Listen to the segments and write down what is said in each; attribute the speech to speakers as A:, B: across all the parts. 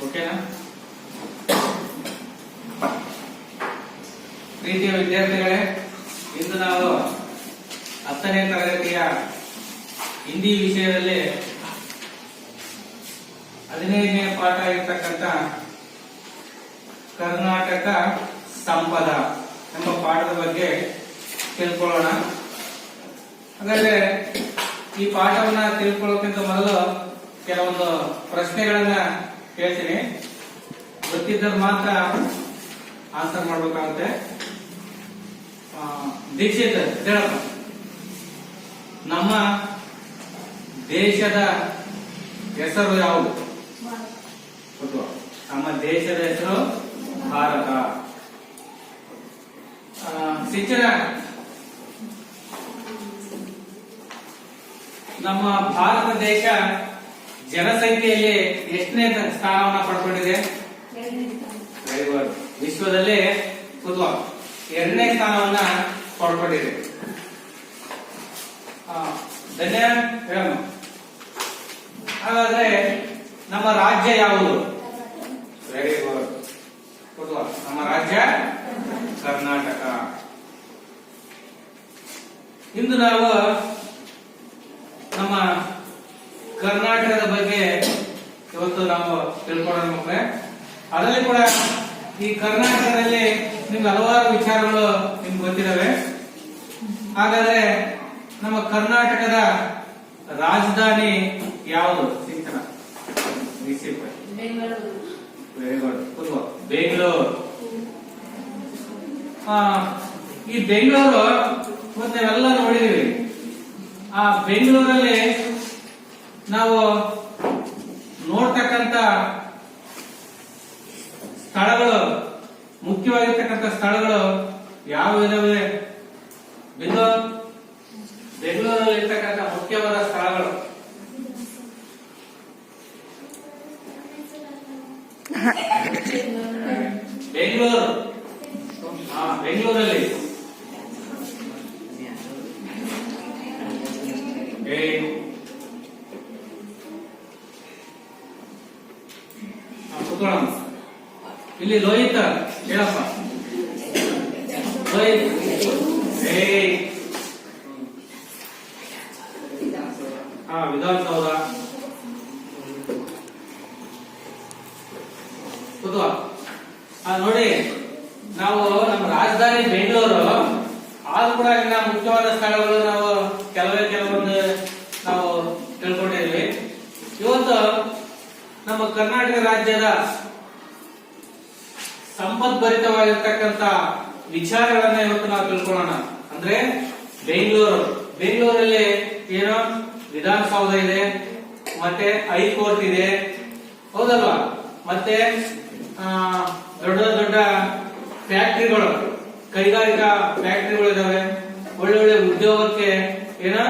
A: ಓಕೆನಾ? ಪ್ರೀತಿಯ ವಿದ್ಯಾರ್ಥಿಗಳೇ, ಇಂದು ನಾವು 10ನೇ ತರಗತಿಯ ಹಿಂದಿ ವಿಷಯದಲ್ಲಿ 15ನೇ ಪಾಠ ಇರತಕ್ಕಂತ ಕರ್ನಾಟಕ ಸಂಪದ ಎಂಬ ಪಾಠದ ಬಗ್ಗೆ ತಿಳ್ಕೊಳ್ಳೋಣ. ಹಾಗಾದ್ರೆ ಈ ಪಾಠವನ್ನ ತಿಳ್ಕೊಳ್ಳೋಕ್ಕಿಂತ ಮೊದಲು ಕೆಲವೊಂದು ಪ್ರಶ್ನೆಗಳನ್ನ ಕೇಳ್ತೀನಿ. ಗೊತ್ತಿದ್ದರೆ ಮಾತ್ರ ಆನ್ಸರ್ ಮಾಡ್ಬೇಕಾಗುತ್ತೆ. ದೀಕ್ಷಿತ್ ಹೇಳಪ್ಪ, ನಮ್ಮ ದೇಶದ ಹೆಸರು ಯಾವುದು? ನಮ್ಮ ದೇಶದ ಹೆಸರು ಭಾರತ. ಶಿಕ್ಷಣ, ನಮ್ಮ ಭಾರತ ದೇಶ ಜನಸಂಖ್ಯೆಯಲ್ಲಿ ಎಷ್ಟನೇ ಸ್ಥಾನವನ್ನ ಪಡ್ಕೊಂಡಿದೆ? Very good. ವಿಶ್ವದಲ್ಲಿ ಎರಡನೇ ಸ್ಥಾನವನ್ನ ಪಡ್ಕೊಂಡಿದೆ. ಧನ್ಯವಾದ ಹೇಳಮ್ಮ. ಹಾಗಾದ್ರೆ ನಮ್ಮ ರಾಜ್ಯ ಯಾವುದು? Very good. ನಮ್ಮ ರಾಜ್ಯ ಕರ್ನಾಟಕ. ಇಂದು ನಾವು ನಮ್ಮ ಕರ್ನಾಟಕದ ಬಗ್ಗೆ ಇವತ್ತು ನಾವು ತಿಳ್ಕೊಳ್ಳೋಣ ಮಕ್ಕಳೇ. ಅದರಲ್ಲಿ ಕೂಡ ಈ ಕರ್ನಾಟಕದಲ್ಲಿ ನಿಮ್ಗೆ ಹಲವಾರು ವಿಚಾರಗಳು ನಿಮ್ಗೆ ಗೊತ್ತಿದ್ದಾವೆ. ಹಾಗಾದ್ರೆ ನಮ್ಮ ಕರ್ನಾಟಕದ ರಾಜಧಾನಿ ಯಾವುದು? ಶಿಕ್ಷಣ ವೆರಿ ಗುಡ್. ಬೆಂಗಳೂರು. ಈ ಬೆಂಗಳೂರು ಮತ್ತೆ ನಾವೆಲ್ಲ ನೋಡಿದೀವಿ. ಆ ಬೆಂಗಳೂರಲ್ಲಿ ನಾವು ನೋಡ್ತಕ್ಕಂತ ಸ್ಥಳಗಳು, ಮುಖ್ಯವಾಗಿರ್ತಕ್ಕಂಥ ಸ್ಥಳಗಳು ಯಾವ ಇದಾವೆ? ಬೆಂಗಳೂರಲ್ಲಿ ಇರ್ತಕ್ಕಂಥ ಮುಖ್ಯವಾದ ಸ್ಥಳಗಳು ಬೆಂಗಳೂರು. ಬೆಂಗಳೂರಲ್ಲಿ ಇಲ್ಲಿ ಲೋಹಿತ ಹೇಳಪ್ಪ. ಲೋಹಿತ್ ವಿಧಾನಸೌಧ. ನೋಡಿ, ನಾವು ನಮ್ಮ ರಾಜಧಾನಿ ಬೆಂಗಳೂರು ಆದ್ರೂ ಕೂಡ ಇನ್ನ ಮುಖ್ಯವಾದ ಸ್ಥಳಗಳು ನಾವು ಕೆಲವೊಂದು ನಾವು ತಿಳ್ಕೊಂಡಿದ್ವಿ. ಇವತ್ತು ನಮ್ಮ ಕರ್ನಾಟಕ ರಾಜ್ಯದ ಸಂಪದ್ಭರಿತವಾಗಿರ್ತಕ್ಕಂಥ ವಿಚಾರಗಳನ್ನ ಇವತ್ತು ನಾವು ತಿಳ್ಕೊಳ್ಳೋಣ. ಅಂದ್ರೆ ಬೆಂಗಳೂರಲ್ಲಿ ಏನೋ ವಿಧಾನಸೌಧ ಇದೆ, ಮತ್ತೆ ಹೈಕೋರ್ಟ್ ಇದೆ, ಹೌದಲ್ವಾ? ಮತ್ತೆ ದೊಡ್ಡ ದೊಡ್ಡ ಫ್ಯಾಕ್ಟರಿಗಳು, ಕೈಗಾರಿಕಾ ಫ್ಯಾಕ್ಟರಿಗಳು ಇದಾವೆ. ಒಳ್ಳೊಳ್ಳೆ ಉದ್ಯೋಗಕ್ಕೆ ಏನೋ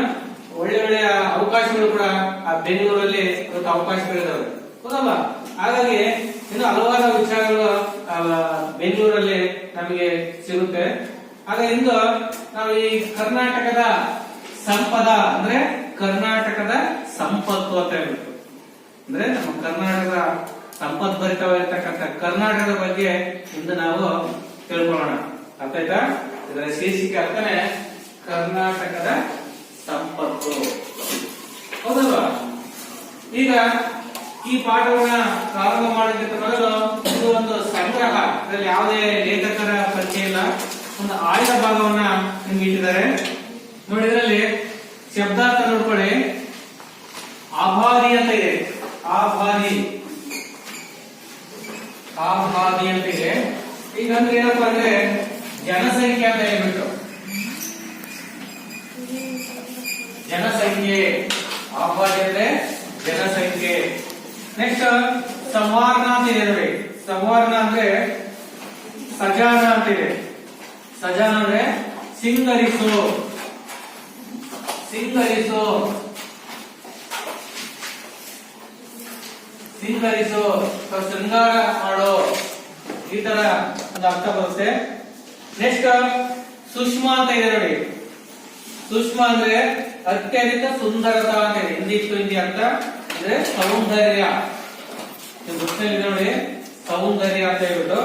A: ಒಳ್ಳೆ ಅವಕಾಶಗಳು ಕೂಡ ಆ ಬೆಂಗಳೂರಲ್ಲಿ ಇವತ್ತು ಅವಕಾಶಗಳಿದಾವೆ, ಹೌದಲ್ವಾ? ಹಾಗಾಗಿ ಇನ್ನು ಹಲವಾರು ವಿಚಾರಗಳು ಬೆಂಗಳೂರಲ್ಲಿ ನಮಗೆ ಸಿಗುತ್ತೆ. ಹಾಗೆ ಇಂದು ನಾವು ಈ ಕರ್ನಾಟಕದ ಸಂಪದ ಅಂದ್ರೆ ಕರ್ನಾಟಕದ ಸಂಪತ್ತು ಅಂತ ಹೇಳ್ಬೇಕು. ಅಂದ್ರೆ ನಮ್ಮ ಕರ್ನಾಟಕದ ಸಂಪದ್ಭರಿತವಾಗಿರ್ತಕ್ಕಂಥ ಕರ್ನಾಟಕದ ಬಗ್ಗೆ ಇಂದು ನಾವು ತಿಳ್ಕೊಳ್ಳೋಣ. ಅರ್ಥ ಆಯ್ತಾ? ಇದರ ಶೀರ್ಷಿಕೆ ಅರ್ಥನೇ ಕರ್ನಾಟಕದ ಸಂಪತ್ತು, ಹೌದಲ್ವಾ? ಈಗ ಈ ಪಾಠವನ್ನ ಪ್ರಾರಂಭ ಮಾಡೋದಕ್ಕಿಂತ ಮೊದಲು ಇದು ಒಂದು ಸಂಗ್ರಹ. ಇದರಲ್ಲಿ ಯಾವುದೇ ಲೇಖಕರ ಪರಿಚಯ ಇಲ್ಲ. ಒಂದು ಆಯ್ದ ಭಾಗವನ್ನ ನಿಮ್ಗೆ ಇಟ್ಟಿದ್ದಾರೆ ನೋಡಿ. ಇದರಲ್ಲಿ ಶಬ್ದಾರ್ಥ ನೋಡ್ಕೊಳ್ಳಿ. ಆಭಾರಿ ಅಂತ ಇದೆ. ಆಭಾರಿ ಅಂತ ಇದೆ. ಈಗ ಅಂದ್ರೆ ಏನಪ್ಪಾ ಅಂದ್ರೆ ಜನಸಂಖ್ಯೆ ಅಂತ ಹೇಳ್ಬಿಟ್ಟು ಜನಸಂಖ್ಯೆ. ಆಭಾರಿ ಅಂದ್ರೆ ಜನಸಂಖ್ಯೆ. ನೆಕ್ಸ್ಟ್ ಸಂವರ್ಣ ಅಂತ ಇದೆ ನೋಡಿ. ಸಂವರ್ಣ ಅಂದ್ರೆ ಸಜಾನ ಅಂತ ಇದೆ. ಸಜಾನ ಅಂದ್ರೆ ಸಿಂಗರಿಸು. ಶೃಂಗಾರ ಮಾಡೋ, ಈ ತರ ಒಂದು ಅರ್ಥ ಬರುತ್ತೆ. ನೆಕ್ಸ್ಟ್ ಸುಷ್ಮಾ ಅಂತ ಇದೆ ನೋಡಿ. ಸುಷ್ಮಾ ಅಂದ್ರೆ ಅತ್ಯಧಿಕ ಸುಂದರತಾ ಅಂತ ಇದೆ. ಹಿಂದಿ ಅರ್ಥ ಅಂದ್ರೆ ಸೌಂದರ್ಯ. ಬುಕ್ನಲ್ಲಿ ನೋಡಿ ಸೌಂದರ್ಯ ಅಂತ ಹೇಳ್ಬಿಟ್ಟು.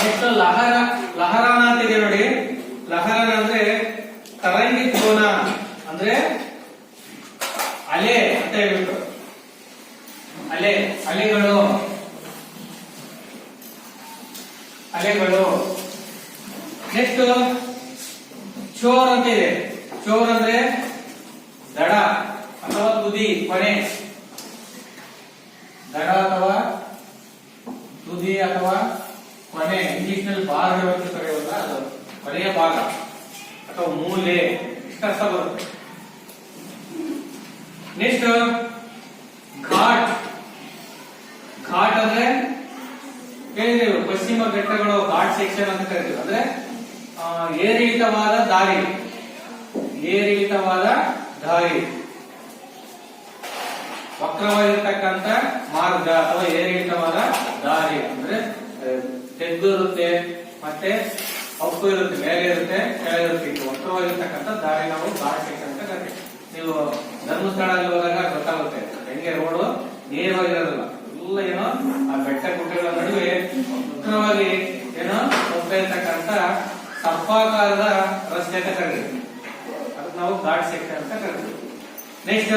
A: ನೆಕ್ಸ್ಟ್ ಲಹರಾನ ಅಂತ ಇದೆ ನೋಡಿ. ಲಹರಾನ ಅಂದ್ರೆ ತರಂಗಿಕೋನ ಅಂದ್ರೆ ಅಲೆ ಅಂತ ಹೇಳ್ಬಿಟ್ಟು. ಅಲೆಗಳು ನೆಕ್ಸ್ಟ್ ಚೋರ್ ಅಂತ ಇದೆ. ಚೋರ್ ಅಂದ್ರೆ ದಡ ಅಥವಾ ತುದಿ, ಕೊನೆ. ದಡ ಅಥವಾ ತುದಿ ಅಥವಾ ಕೊನೆ. ಇಂಗ್ಲಿಷ್ ನಲ್ಲಿ ಭಾಗ ಅಂತ ಕರೆಯುವಲ್ಲ, ಅದು ಕೊನೆಯ ಭಾಗ ಅಥವಾ ಮೂಲೆ, ಇಷ್ಟ ಅರ್ಥ ಬರುತ್ತೆ. ನೆಕ್ಸ್ಟ್ ಘಾಟ್. ಘಾಟ್ ಅಂದ್ರೆ ಹೇಳಿದೆವು, ಪಶ್ಚಿಮ ಘಟ್ಟಗಳು ಘಾಟ್ ಸೆಕ್ಷನ್ ಅಂತ ಕರಿತೀವಿ. ಅಂದ್ರೆ ಏರಿಳಿತವಾದ ದಾರಿ, ವಕ್ರವಾಗಿರ್ತಕ್ಕಂಥ ಮಾರ್ಗ ಅಥವಾ ಏರಿಳಿತವಾದ ದಾರಿ. ಅಂದ್ರೆ ತೆಗ್ಗು ಇರುತ್ತೆ, ಮತ್ತೆ ಅಪ್ಪು ಇರುತ್ತೆ, ಮೇಲೆ ಇರುತ್ತೆ, ಕೆಳಗಿರುತ್ತೆ. ವಕ್ರವಾಗಿರ್ತಕ್ಕಂಥ ದಾರಿ ನಾವು ಘಾಟ್ ಸೆಕ್ಷನ್ ಅಂತ ಕರಿತೀವಿ. ನೀವು ಧರ್ಮಸ್ಥಳದಲ್ಲಿ ಹೋದಾಗ ಗೊತ್ತಾಗುತ್ತೆ, ಹೆಂಗೆ ರೋಡು ನೇರವಾಗಿರೋದಿಲ್ಲ, ಎಲ್ಲ ಏನೋ ಆ ಬೆಟ್ಟ ಗುಡ್ಡಗಳ ನಡುವೆ ವಕ್ರವಾಗಿ ಏನೋ ಹೋಗ್ತಾ ಇರ್ತಕ್ಕಂಥ ಸರ್ಪಾಕಾರದ ರಸ್ತೆ ಅಂತ ಕರಿತೀವಿ. ಅದಕ್ಕೆ ನಾವು ಘಾಟ್ ಸೆಕ್ಷನ್ ಅಂತ ಕರಿತೀವಿ. ನೆಕ್ಸ್ಟ್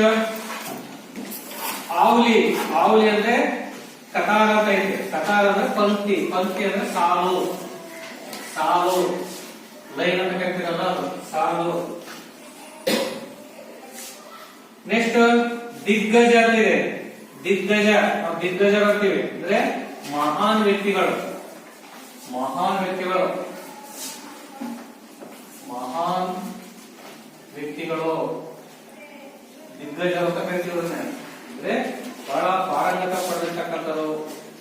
A: ಆವ್ಲಿ ಅಂದ್ರೆ ಕತಾರ ಅಂತ ಇದೆ. ಕತಾರ ಅಂದ್ರೆ ಪಂಕ್ತಿ ಅಂದ್ರೆ ಸಾಲು ಲೈನ್ ಅಂತ ಕರಿತೀರಲ್ಲ, ಅದು ಸಾಲು. ನೆಕ್ಸ್ಟ್ ದಿಗ್ಗಜ ಅಂತ ಇದೆ. ನಾವು ದಿಗ್ಗಜ ಬರ್ತೀವಿ ಅಂದ್ರೆ ಮಹಾನ್ ವ್ಯಕ್ತಿಗಳು ದಿಗ್ಗಜರು ಅಂತ ಕರಿತೀವಿ. ಅಂದ್ರೆ ಬಹಳ ಪಾರಂಗತ ಪಡೆದಿರ್ತಕ್ಕಂಥವ್ರು,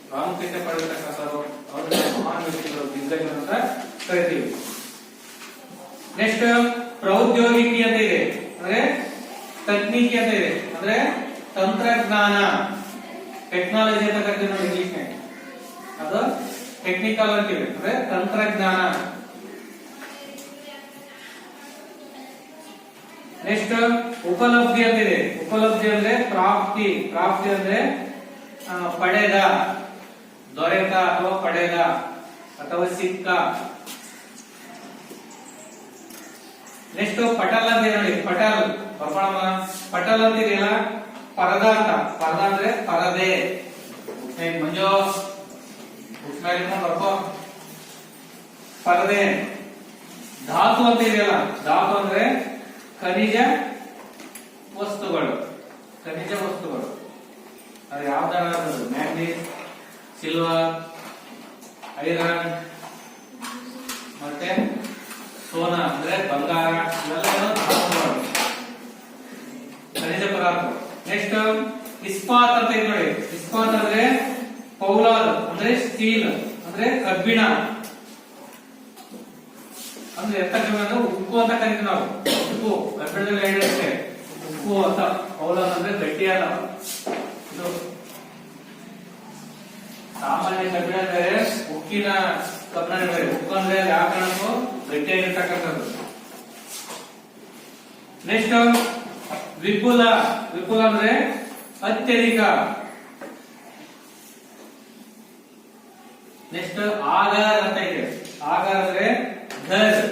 A: ಪ್ರಾಮುಖ್ಯತೆ ಪಡೆದಿರ್ತಕ್ಕಂಥವ್ರು, ಅವ್ರನ್ನ ಮಹಾನ್ ವ್ಯಕ್ತಿಗಳು, ದಿಗ್ಗಜರು ಅಂತ ಕರಿತೀವಿ. ನೆಕ್ಸ್ಟ್ ಪ್ರೌದ್ಯೋಗಿಕಿ ಅಂತ ಇದೆ. ಅಂದ್ರೆ ತಕ್ನಿಕಿ ಅಂತ ಇದೆ. ಅಂದ್ರೆ ತಂತ್ರಜ್ಞಾನ, ಟೆಕ್ನಾಲಜಿ ಅಂತ ಕರಿತೀವಿ ನೋಡಿ ಇಂಗ್ಲಿಷ್ ನಲ್ಲಿ. ಅದು ಟೆಕ್ನಿಕಲ್ ಅಂತೀವಿ, ಅಂದ್ರೆ ತಂತ್ರಜ್ಞಾನ. ನೆಕ್ಸ್ಟ್ ಉಪಲಬ್ಧಿ ಅಂತ ಇದೆ. ಉಪಲಬ್ಧಿ ಅಂದ್ರೆ ಪ್ರಾಪ್ತಿ ಅಂದ್ರೆ ಪಡೆದ, ದೊರೆತ ಅಥವಾ ಪಡೆದ ಅಥವಾ ಸಿಕ್ಕ. ನೆಕ್ಸ್ಟ್ ಪಟಲ್ ಅಂತ ನೋಡಿ. ಪಟಲ್ ಅಂತ ಇದೆಯಲ್ಲ, ಪರದ ಅಂದ್ರೆ ಪರದೆ. ಮಂಜು ಬರ್ಕೋ. ಪರದೆ. ಧಾತು ಅಂತ ಇದೆಯಲ್ಲ, ಧಾತು ಅಂದ್ರೆ ಖನಿಜ ವಸ್ತುಗಳು. ಅದು ಯಾವ್ದಾರ ಮ್ಯಾಂಗನೀಸ್, ಸಿಲ್ವರ್, ಐರನ್, ಮತ್ತೆ ಸೋನಾ ಅಂದ್ರೆ ಬಂಗಾರ, ಇವೆಲ್ಲ ಧಾತುಗಳು, ಖನಿಜ ಪದಾರ್ಥ. ನೆಕ್ಸ್ಟ್ ಇಸ್ಪಾತ್ ಅಂತ ಇದೆ ನೋಡಿ. ಇಸ್ಪಾತ್ ಅಂದ್ರೆ ಪೌಲಾದ್ ಅಂದ್ರೆ ಸ್ಟೀಲ್ ಅಂದ್ರೆ ಕಬ್ಬಿಣ. ಅಂದ್ರೆ ಎತ್ತಕ್ಕಿಂತ ಉಕ್ಕು ಅಂತ ಕರಿತೀವಿ ನಾವು. ಉಕ್ಕು ಕಬ್ಬಿಣದಲ್ಲಿ ಹೇಳಿರುತ್ತೆ ಉಕ್ಕು ಅಂತ. ಪೌಲಾದ್ ಅಂದ್ರೆ ಗಟ್ಟಿಯಾದ. ಇದು ಸಾಮಾನ್ಯ ಕಬ್ಬಿಣ ಬೇರೆ, ಉಕ್ಕಿನ ಕಬ್ಬಿಣ ಬೇರೆ. ಉಕ್ಕು ಅಂದ್ರೆ ಯಾವ ಕಾರಣಕ್ಕೂ ಗಟ್ಟಿಯಾಗಿರ್ತಕ್ಕಂಥದ್ದು. ನೆಕ್ಸ್ಟ್ ವಿಪುಲ ಅಂದ್ರೆ ಅತ್ಯಧಿಕ. ನೆಕ್ಸ್ಟ್ ಆಗಾರ್ ಅಂತ ಇದೆ. ಆಗಾರ್ ಅಂದ್ರೆ ಘರ್,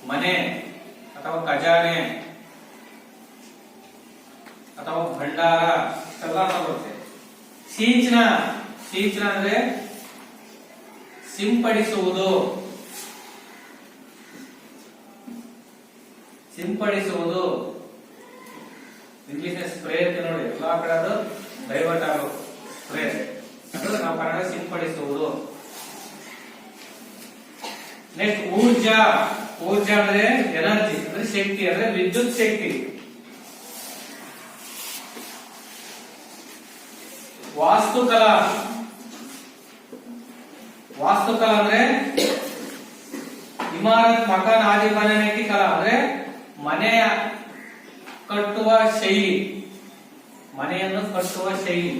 A: ಮನೆ ಅಥವಾ ಖಜಾನೆ ಅಥವಾ ಭಂಡಾರ, ಇಷ್ಟೆಲ್ಲ ಬರುತ್ತೆ. ಸಿಂಚನ ಅಂದ್ರೆ ಸಿಂಪಡಿಸುವುದು. ಇಂಗ್ಲಿಷ್ ಸ್ಪ್ರೇ ಅಂತ ನೋಡಿ. ಎಲ್ಲಾ ಕಡೆ ಅದು ಡೈವರ್ಟ್ ಆಗೋ ಸ್ಪ್ರೇ ಅಂದ್ರೆ ನಾವು ಕನ್ನಡ ಸಿಂಪಡಿಸುವುದು. ನೆಕ್ಸ್ಟ್ ಊರ್ಜಾ ಅಂದ್ರೆ ಎನರ್ಜಿ ಅಂದ್ರೆ ಶಕ್ತಿ, ಅಂದ್ರೆ ವಿದ್ಯುತ್ ಶಕ್ತಿ. ವಾಸ್ತುಕಲಾ ಅಂದ್ರೆ ಇಮಾರತ್ ಮಕಾನ್ ಆದಿ ಬನನೆಕಿ ಕಲಾ ಅಂದ್ರೆ ಮನೆಯ ಕಟ್ಟುವ ಶೈಲಿ, ಮನೆಯನ್ನು ಕಟ್ಟುವ ಶೈಲಿ.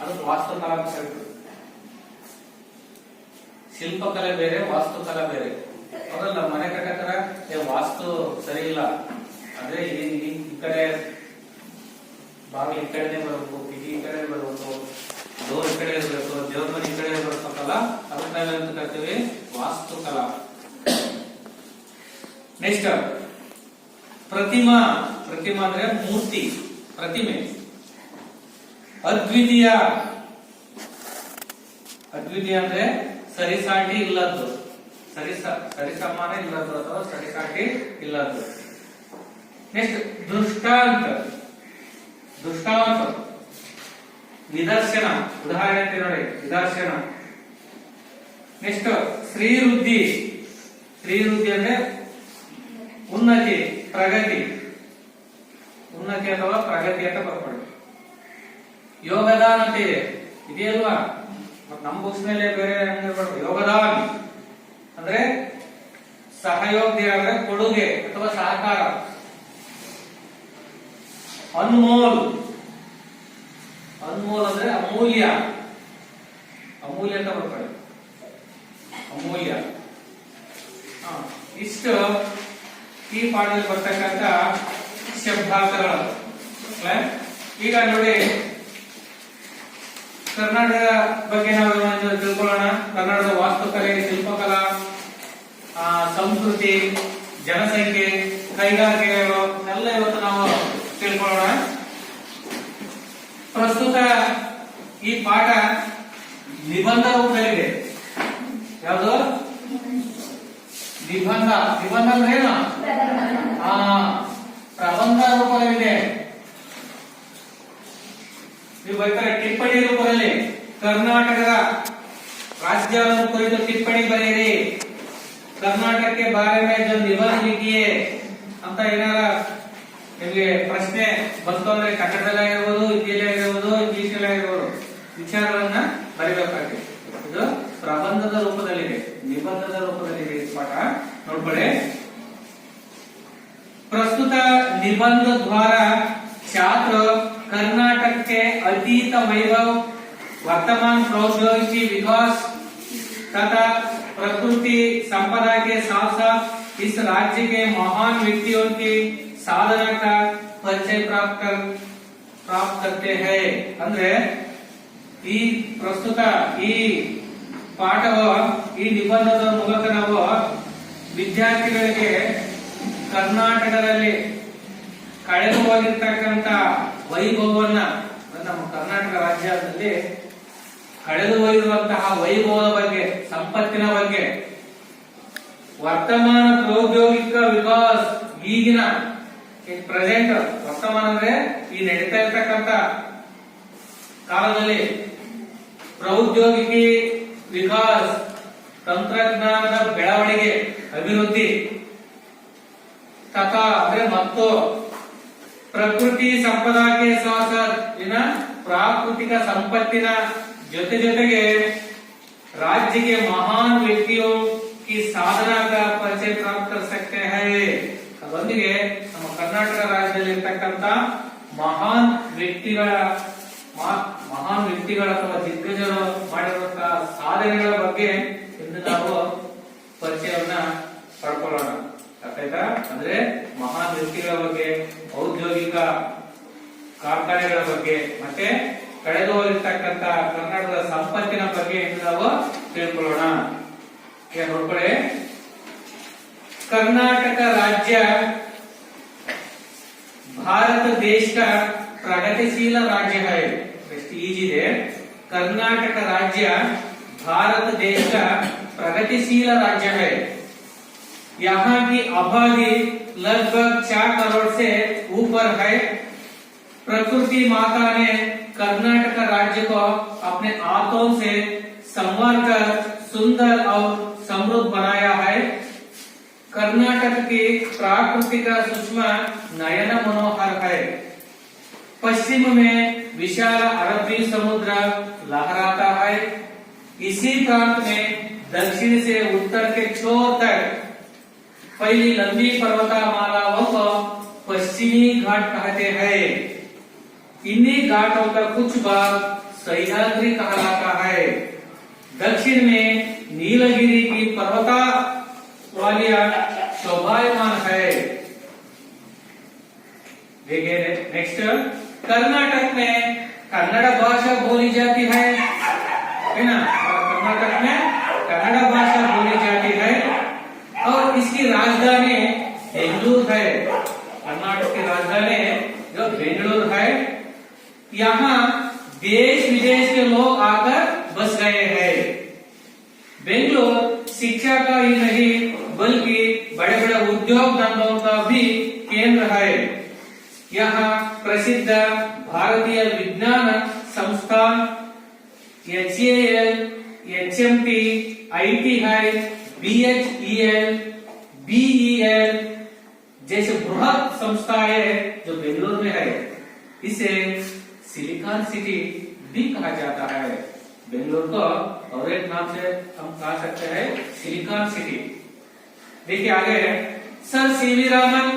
A: ಅದು ವಾಸ್ತುಕಲಾ ಅಂತ ಕರೀತಾರೆ. ಶಿಲ್ಪಕಲೆ ಬೇರೆ, ವಾಸ್ತುಕಲಾ ಬೇರೆ. ಅವರಲ್ಲ ಮನೆ ಕಟ್ಟಕರ ವಾಸ್ತು ಸರಿ ಇಲ್ಲ ಅಂದ್ರೆ ಈ ಕಡೆ ಬಾಗಿಲು ಈ ಕಡೆನೆ ಬರಬೇಕು, ಕಿಟಕಿ ಈ ಕಡೆ ಬರಬೇಕು, ಡೋರ್ ಈ ಕಡೆ ಇರಬೇಕು, ದೇವ್ರ ಮನೆ ಈ ಕಡೆ ಬರಬೇಕಲ್ಲ, ಅದನ್ನ ನಾವೇನಂತ ಕರಿತೀವಿ ವಾಸ್ತುಕಲಾ. ನೆಕ್ಸ್ಟ್ ಪ್ರತಿಮಾ. ಪ್ರತಿಮಾ ಅಂದ್ರೆ ಮೂರ್ತಿ, ಪ್ರತಿಮೆ. ಅದ್ವಿತೀಯ. ಅದ್ವಿತೀಯ ಅಂದ್ರೆ ಸರಿಸಾಟಿ ಇಲ್ಲದ್ದು, ಸರಿಸಮಾನ ಇಲ್ಲದ್ದು ಅಥವಾ ಸರಿಸಾಟಿ ಇಲ್ಲದ್ದು. ನೆಕ್ಸ್ಟ್ ದೃಷ್ಟಾಂತ. ದೃಷ್ಟಾಂತ ನಿದರ್ಶನ, ಉದಾಹರಣೆ ನೋಡಿ ನಿದರ್ಶನ. ನೆಕ್ಸ್ಟ್ ಶ್ರೀವೃದ್ಧಿ. ಶ್ರೀವೃದ್ಧಿ ಅಂದ್ರೆ ಉನ್ನತಿ, ಪ್ರಗತಿ. ಉನ್ನತಿ ಅಥವಾ ಪ್ರಗತಿ ಅಂತ ಬರ್ಕೊಳ್ಳಿ. ಯೋಗದಾನ ಅಂತ ಇದೆ, ಇದೆಯಲ್ವಾ? ನಮ್ಮ ಬುಕ್ಸ್ ಮೇಲೆ ಬೇರೆ ಯೋಗದಾನ ಅಂದ್ರೆ ಸಹಯೋಗ ಅಂದ್ರೆ ಕೊಡುಗೆ ಅಥವಾ ಸಹಕಾರ. ಅನ್ಮೋಲ್. ಅನ್ಮೋಲ್ ಅಂದ್ರೆ ಅಮೂಲ್ಯ, ಅಮೂಲ್ಯ ಅಂತ ಬರ್ಕೊಳ್ಳಿ, ಅಮೂಲ್ಯ. ಇಷ್ಟು ಈ ಪಾಠದಲ್ಲಿ ಬರ್ತಕ್ಕಂಥ ಶಬ್ದಾರ್ಥಗಳು. ಈಗ ನೋಡಿ ಕರ್ನಾಟಕ ಬಗ್ಗೆ ನಾವು ತಿಳ್ಕೊಳ್ಳೋಣ. ಕನ್ನಡದ ವಾಸ್ತುಕಲೆ, ಶಿಲ್ಪಕಲಾ, ಸಂಸ್ಕೃತಿ, ಜನಸಂಖ್ಯೆ, ಕೈಗಾರಿಕೆಗಳು ಎಲ್ಲ ಇವತ್ತು ನಾವು ತಿಳ್ಕೊಳ್ಳೋಣ. ಪ್ರಸ್ತುತ ಈ ಪಾಠ ನಿಬಂಧ ರೂಪದಲ್ಲಿದೆ. ಯಾವುದು? ನಿಬಂಧ. ನಿಬಂಧ ಅಂದ್ರೆ ಏನು? ಪ್ರಬಂಧ ರೂಪದಲ್ಲಿದೆ. ನೀವು ಬೇಕಾದ್ರೆ ಟಿಪ್ಪಣಿ ರೂಪದಲ್ಲಿ ಕರ್ನಾಟಕದ ರಾಜ್ಯವನ್ನು ಕುರಿತು ಟಿಪ್ಪಣಿ ಬರೆಯಿರಿ, ಕರ್ನಾಟಕಕ್ಕೆ ಬಾರೆ ಮೇ ಜೋ ನಿಬಂಧ ಲಿಖಿಯೇ ಅಂತ ಏನಾರ ನಿಮಗೆ ಪ್ರಶ್ನೆ ಬಂತು ಅಂದ್ರೆ ಕನ್ನಡದಲ್ಲಾಗಿರ್ಬೋದು, ಹಿಂದಿಯಲ್ಲಾಗಿರ್ಬೋದು, ಇಂಗ್ಲಿಷಲ್ಲಾಗಿರ್ಬೋದು ವಿಚಾರಗಳನ್ನ ಬರೀಬೇಕಾಗಿದೆ. ಇದು ಪ್ರಬಂಧದ ರೂಪದಲ್ಲಿದೆ, ನಿಬಂಧದ ರೂಪದಲ್ಲಿದೆ ಈ ಪಾಠ. ನೋಡ್ಕೊಳ್ಳಿ. प्रस्तुत निबंध द्वारा छात्र कर्नाटक के अतीत वैभव, वर्तमान प्रौद्योगिकी विकास तथा प्रकृति संपदा के साथ साथ इस राज्य के महान व्यक्तियों की साधना का परिचय प्राप्त करते हैं. ಅಂದ್ರೆ ಈ ಪ್ರಸ್ತುತ ಈ ಪಾಠವು ಈ ನಿಬಂಧದ ಮೂಲಕ ನಾವು ವಿದ್ಯಾರ್ಥಿಗಳಿಗೆ ಕರ್ನಾಟಕದಲ್ಲಿ ಕಳೆದು ಹೋಗಿರ್ತಕ್ಕಂಥ ವೈಭವವನ್ನ, ನಮ್ಮ ಕರ್ನಾಟಕ ರಾಜ್ಯದಲ್ಲಿ ಕಳೆದು ಹೋಗಿರುವಂತಹ ವೈಭವದ ಬಗ್ಗೆ, ಸಂಪತ್ತಿನ ಬಗ್ಗೆ, ವರ್ತಮಾನ ಪ್ರೌದ್ಯೋಗಿಕ ವಿಕಾಸ, ಈಗಿನ ಪ್ರೆಸೆಂಟ್, ವರ್ತಮಾನ ಅಂದ್ರೆ ಈ ನಡೀತಾ ಇರ್ತಕ್ಕಂಥ ಕಾಲದಲ್ಲಿ ಪ್ರೌದ್ಯೋಗಿಕಿ ವಿಕಾಸ, ತಂತ್ರಜ್ಞಾನದ ಬೆಳವಣಿಗೆ, ಅಭಿವೃದ್ಧಿ, ತಥಾ ಅಂದ್ರೆ ಮತ್ತು ಪ್ರಕೃತಿ ಸಂಪದಾಗೆ ಸಾಥ ಪ್ರಾಕೃತಿಕ ಸಂಪತ್ತಿನ ಜೊತೆಗೆ ರಾಜ್ಯಕ್ಕೆ ಮಹಾನ್ ವ್ಯಕ್ತಿಯೋ ಈ ಸಾಧನಾ ಪರಿಚಯ ಪ್ರಾಪ್ತ कर सकते हैं. ಅದರೊಂದಿಗೆ ನಮ್ಮ ಕರ್ನಾಟಕ ರಾಜ್ಯದಲ್ಲಿ ಇರ್ತಕ್ಕಂಥ ಮಹಾನ್ ವ್ಯಕ್ತಿಗಳ ಅಥವಾ ದಿಗ್ಗಜರು ಮಾಡಿರುವಂತಹ ಸಾಧನೆಗಳ ಬಗ್ಗೆ ಇಂದು ನಾವು ಪರಿಚಯವನ್ನ ಪಡ್ಕೊಳ್ಳೋಣ. ಆಯ್ತಾ? ಅಂದ್ರೆ ಮಹಾನ್ ವ್ಯಕ್ತಿಗಳ ಬಗ್ಗೆ, ಔದ್ಯೋಗಿಕ ಕಾರ್ಖಾನೆಗಳ ಬಗ್ಗೆ, ಮತ್ತೆ ಕಳೆದು ಹೋಗಿರ್ತಕ್ಕಂಥ ಕರ್ನಾಟಕದ ಸಂಪತ್ತಿನ ಬಗ್ಗೆ ಇಂದು ನಾವು ತಿಳ್ಕೊಳ್ಳೋಣ. ನೋಡ್ಕೊಳ್ಳಿ. कर्नाटक राज्य भारत देश का प्रगतिशील राज्य है. है कर्नाटक राज्य भारत देश का प्रगतिशील राज्य है. यहाँ की आबादी लगभग 4 करोड़ से ऊपर है. प्रकृति माता ने कर्नाटक राज्य को अपने हाथों से संवार कर सुंदर और समृद्ध बनाया है. कर्नाटक की प्राकृतिक सूक्ष्म नयन मनोहर है. पश्चिम में विशाल अरबी समुद्र लहराता है. इसी प्रांत में दक्षिण से उत्तर के छोर तक फैली लंबी पर्वतमालाओं को पश्चिमी घाट कहते हैं. इन्हीं घाटों का कुछ भाग सह्याद्री कहलाता है. दक्षिण में नीलगिरी की पर्वता वालिया शोभायमान है. देखिए नेक्स्ट कर्नाटक में कन्नड़ भाषा बोली जाती है ना, कर्नाटक में कन्नड़ भाषा बोली जाती है और इसकी राजधानी बेंगलुरु है। कर्नाटक की राजधानी जो बेंगलुरु है, यहाँ देश विदेश के लोग आकर बस गए हैं। बेंगलुरु शिक्षा का ही नहीं बल्कि बड़े बड़े उद्योग धंधों का भी केंद्र है। यहाँ प्रसिद्ध भारतीय विज्ञान संस्थान HAL, HMT, ITI, BHEL, BEL जैसे बृहत संस्थाएं जो बेंगलुरु में है। इसे सिलिकॉन सिटी भी कहा जाता है। बेंगलुरु को और एक नाम से हम कह सकते हैं सिलिकॉन सिटी। देखिए आगे sir CV Raman,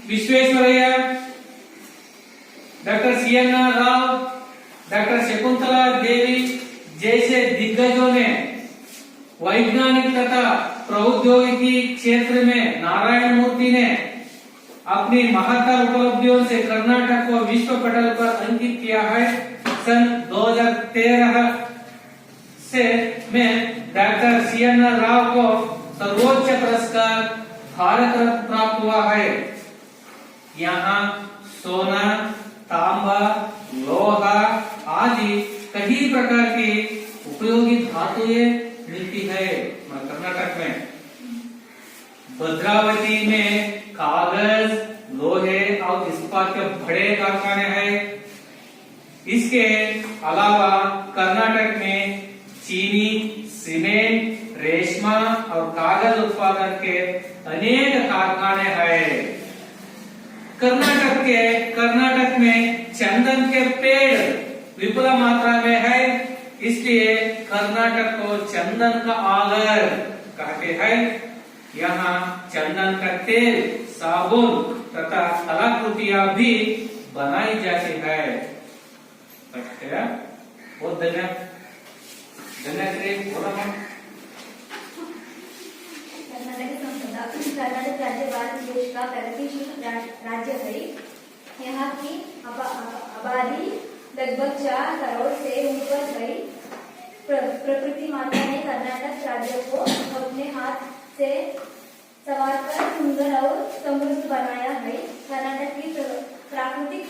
A: Visvesvaraya, doctor CNR Rao, doctor Shakuntala Devi जैसे दिग्गजों ने वैज्ञानिक तथा प्रौद्योगिकी क्षेत्र में नारायण मूर्ति ने अपनी महत्तर उपलब्धियों से कर्नाटक को विश्व पटल पर अंकित किया है। सन 2013 से में डॉक्टर CNR राव को सर्वोच्च पुरस्कार भारत रत्न प्राप्त हुआ है। यहाँ सोना, तांबा, लोहा आदि कई प्रकार की उपयोगी धातुएं मिलती है कर्नाटक में। भद्रावती में कागज, लोहे और इस्पात के बड़े कारखाने हैं। इसके अलावा कर्नाटक में चीनी, सीमेंट, रेशमा और कागज उत्पादन के अनेक कारखाने हैं। कर्नाटक में चंदन के पेड़ विपुल मात्रा में है, इसलिए कर्नाटक को चंदन का आगर कहते हैं। यहाँ चंदन का तेल, साबुन तथा कलाकृतियां भी बनाई जाती है। बहुत धन्यवाद।
B: कर्नाटक राज्य भारत देश का प्रगतिशील राज्य है। यहाँ की आबादी लगभग 4 करोड़ से ऊपर है। प्रकृति माता ने कर्नाटक राज्य को अपने हाथ से संवारकर सुंदर और समृद्ध बनाया है। कर्नाटक की प्राकृतिक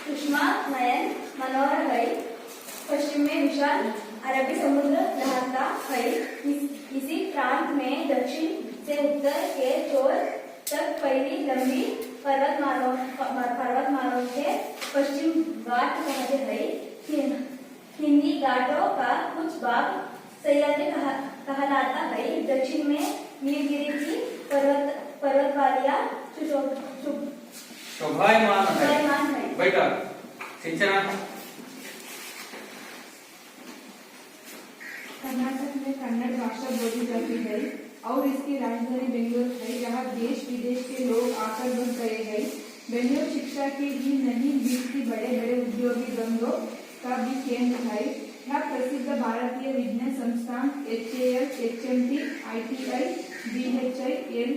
B: सुषमा नयन मनोहर है। पश्चिम में विशाल अरबी समुद्र लहरता है। इसी प्रांत में दक्षिण से उत्तर के छोर तक फैली लंबी पर्वतमालाओं के पश्चिम घाट कहते हैं। हिंदी घाटों का कुछ भाग सह्याद्री कहलाता है। दक्षिण में नीलगिरी की पर्वतवालियां
A: शोभायमान है। बेटा सिंचना।
C: कर्नाटक में कन्नड़ भाषा बोली जाती है और इसकी राजधानी बेंगलुरु है। यहाँ देश विदेश के लोग आकर बस गए हैं। बेंगलुरु शिक्षा के ही नहीं बल्कि बड़े बड़े उद्योगी धंधों का भी केंद्र है। यहाँ प्रसिद्ध भारतीय विज्ञान संस्थान HAL, HMT, ITI, BHEL,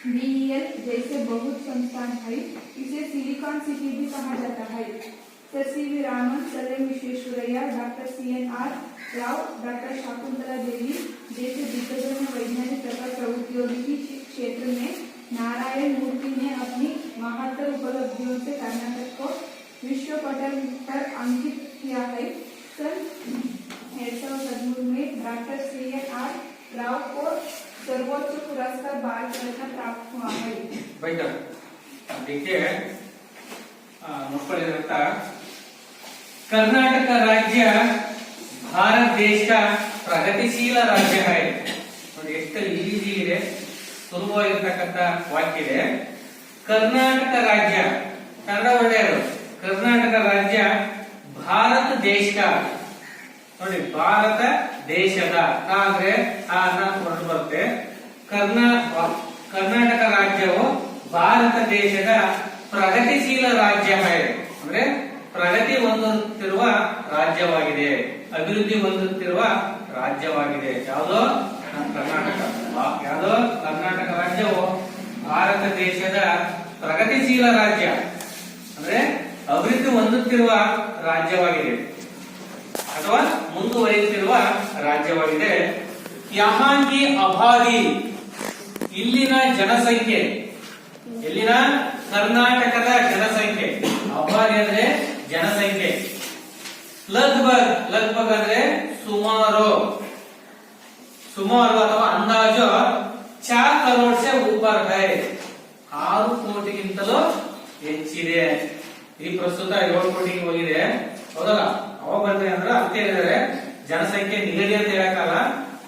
C: BEL जैसे बहुत संस्थान है। इसे सिलिकॉन सिटी भी कहा जाता है। Sir CV Raman, sir Visvesvaraya, doctor CNR Rao, doctor Shakuntala Devi जैसे दिग्गजों ने वैज्ञानिक तथा प्रौद्योगिकी क्षेत्र में नारायण मूर्ति ने अपनी महत्तर उपलब्धियों से कर्नाटक को विश्व पटल पर अंकित किया है। सन 2013 में डॉक्टर CNR राव को सर्वोच्च पुरस्कार भारत रत्न प्राप्त हुआ है।
A: देखिए कर्नाटक राज्य भारत देश का ಪ್ರಗತಿಶೀಲ ರಾಜ್ಯ है। ನೋಡಿ ಎಷ್ಟು ಈಜಿ ಇದೆ, ಸುಲಭವಾಗಿರ್ತಕ್ಕಂಥ ವಾಕ್ಯ ಇದೆ। ಕರ್ನಾಟಕ ರಾಜ್ಯ ಕನ್ನಡ ಒಳ್ಳೆಯದು। ಕರ್ನಾಟಕ ರಾಜ್ಯ ಭಾರತ ದೇಶ ನೋಡಿ, ಭಾರತ ದೇಶದ ಅಂದ್ರೆ ಹೊರಟು ಬರುತ್ತೆ। ಕರ್ನಾಟಕ ರಾಜ್ಯವು ಭಾರತ ದೇಶದ ಪ್ರಗತಿಶೀಲ ರಾಜ್ಯ है ಅಂದ್ರೆ ಪ್ರಗತಿ ಹೊಂದುತ್ತಿರುವ ರಾಜ್ಯವಾಗಿದೆ, ಅಭಿವೃದ್ಧಿ ಹೊಂದುತ್ತಿರುವ ರಾಜ್ಯವಾಗಿದೆ। ಯಾವುದೋ ಕರ್ನಾಟಕ, ಯಾವುದೋ ಕರ್ನಾಟಕ ರಾಜ್ಯವು ಭಾರತ ದೇಶದ ಪ್ರಗತಿಶೀಲ ರಾಜ್ಯ ಅಂದ್ರೆ ಅಭಿವೃದ್ಧಿ ಹೊಂದುತ್ತಿರುವ ರಾಜ್ಯವಾಗಿದೆ ಅಥವಾ ಮುಂದುವರಿಯುತ್ತಿರುವ ರಾಜ್ಯವಾಗಿದೆ. ಯಹಾಂಗಿ ಅಬಾದಿ, ಇಲ್ಲಿನ ಜನಸಂಖ್ಯೆ, ಇಲ್ಲಿನ ಕರ್ನಾಟಕದ ಜನಸಂಖ್ಯೆ, ಅಬಾದಿ ಅಂದ್ರೆ ಜನಸಂಖ್ಯೆ, ಲಗ್ಭಗ್, ಲಗ್ಭಗ್ ಅಂದ್ರೆ ಸುಮಾರು, ಸುಮಾರು ಅಥವಾ ಅಂದಾಜು 4 ಕರೋಡ್ ಸೆ ಊಪರ್ ಹೈ, 6 ಕೋಟಿಗಿಂತಲೂ ಹೆಚ್ಚಿದೆ. ಈ ಪ್ರಸ್ತುತ 7 ಕೋಟಿಗೆ ಹೋಗಿದೆ, ಹೌದಲ್ಲ? ಅವಾಗ ಬಂದ್ರೆ ಅಂದ್ರೆ ಅಂತ ಹೇಳಿದರೆ ಜನಸಂಖ್ಯೆ ನಿಗದಿ ಅಂತ ಹೇಳಕ್ಕಲ್ಲ,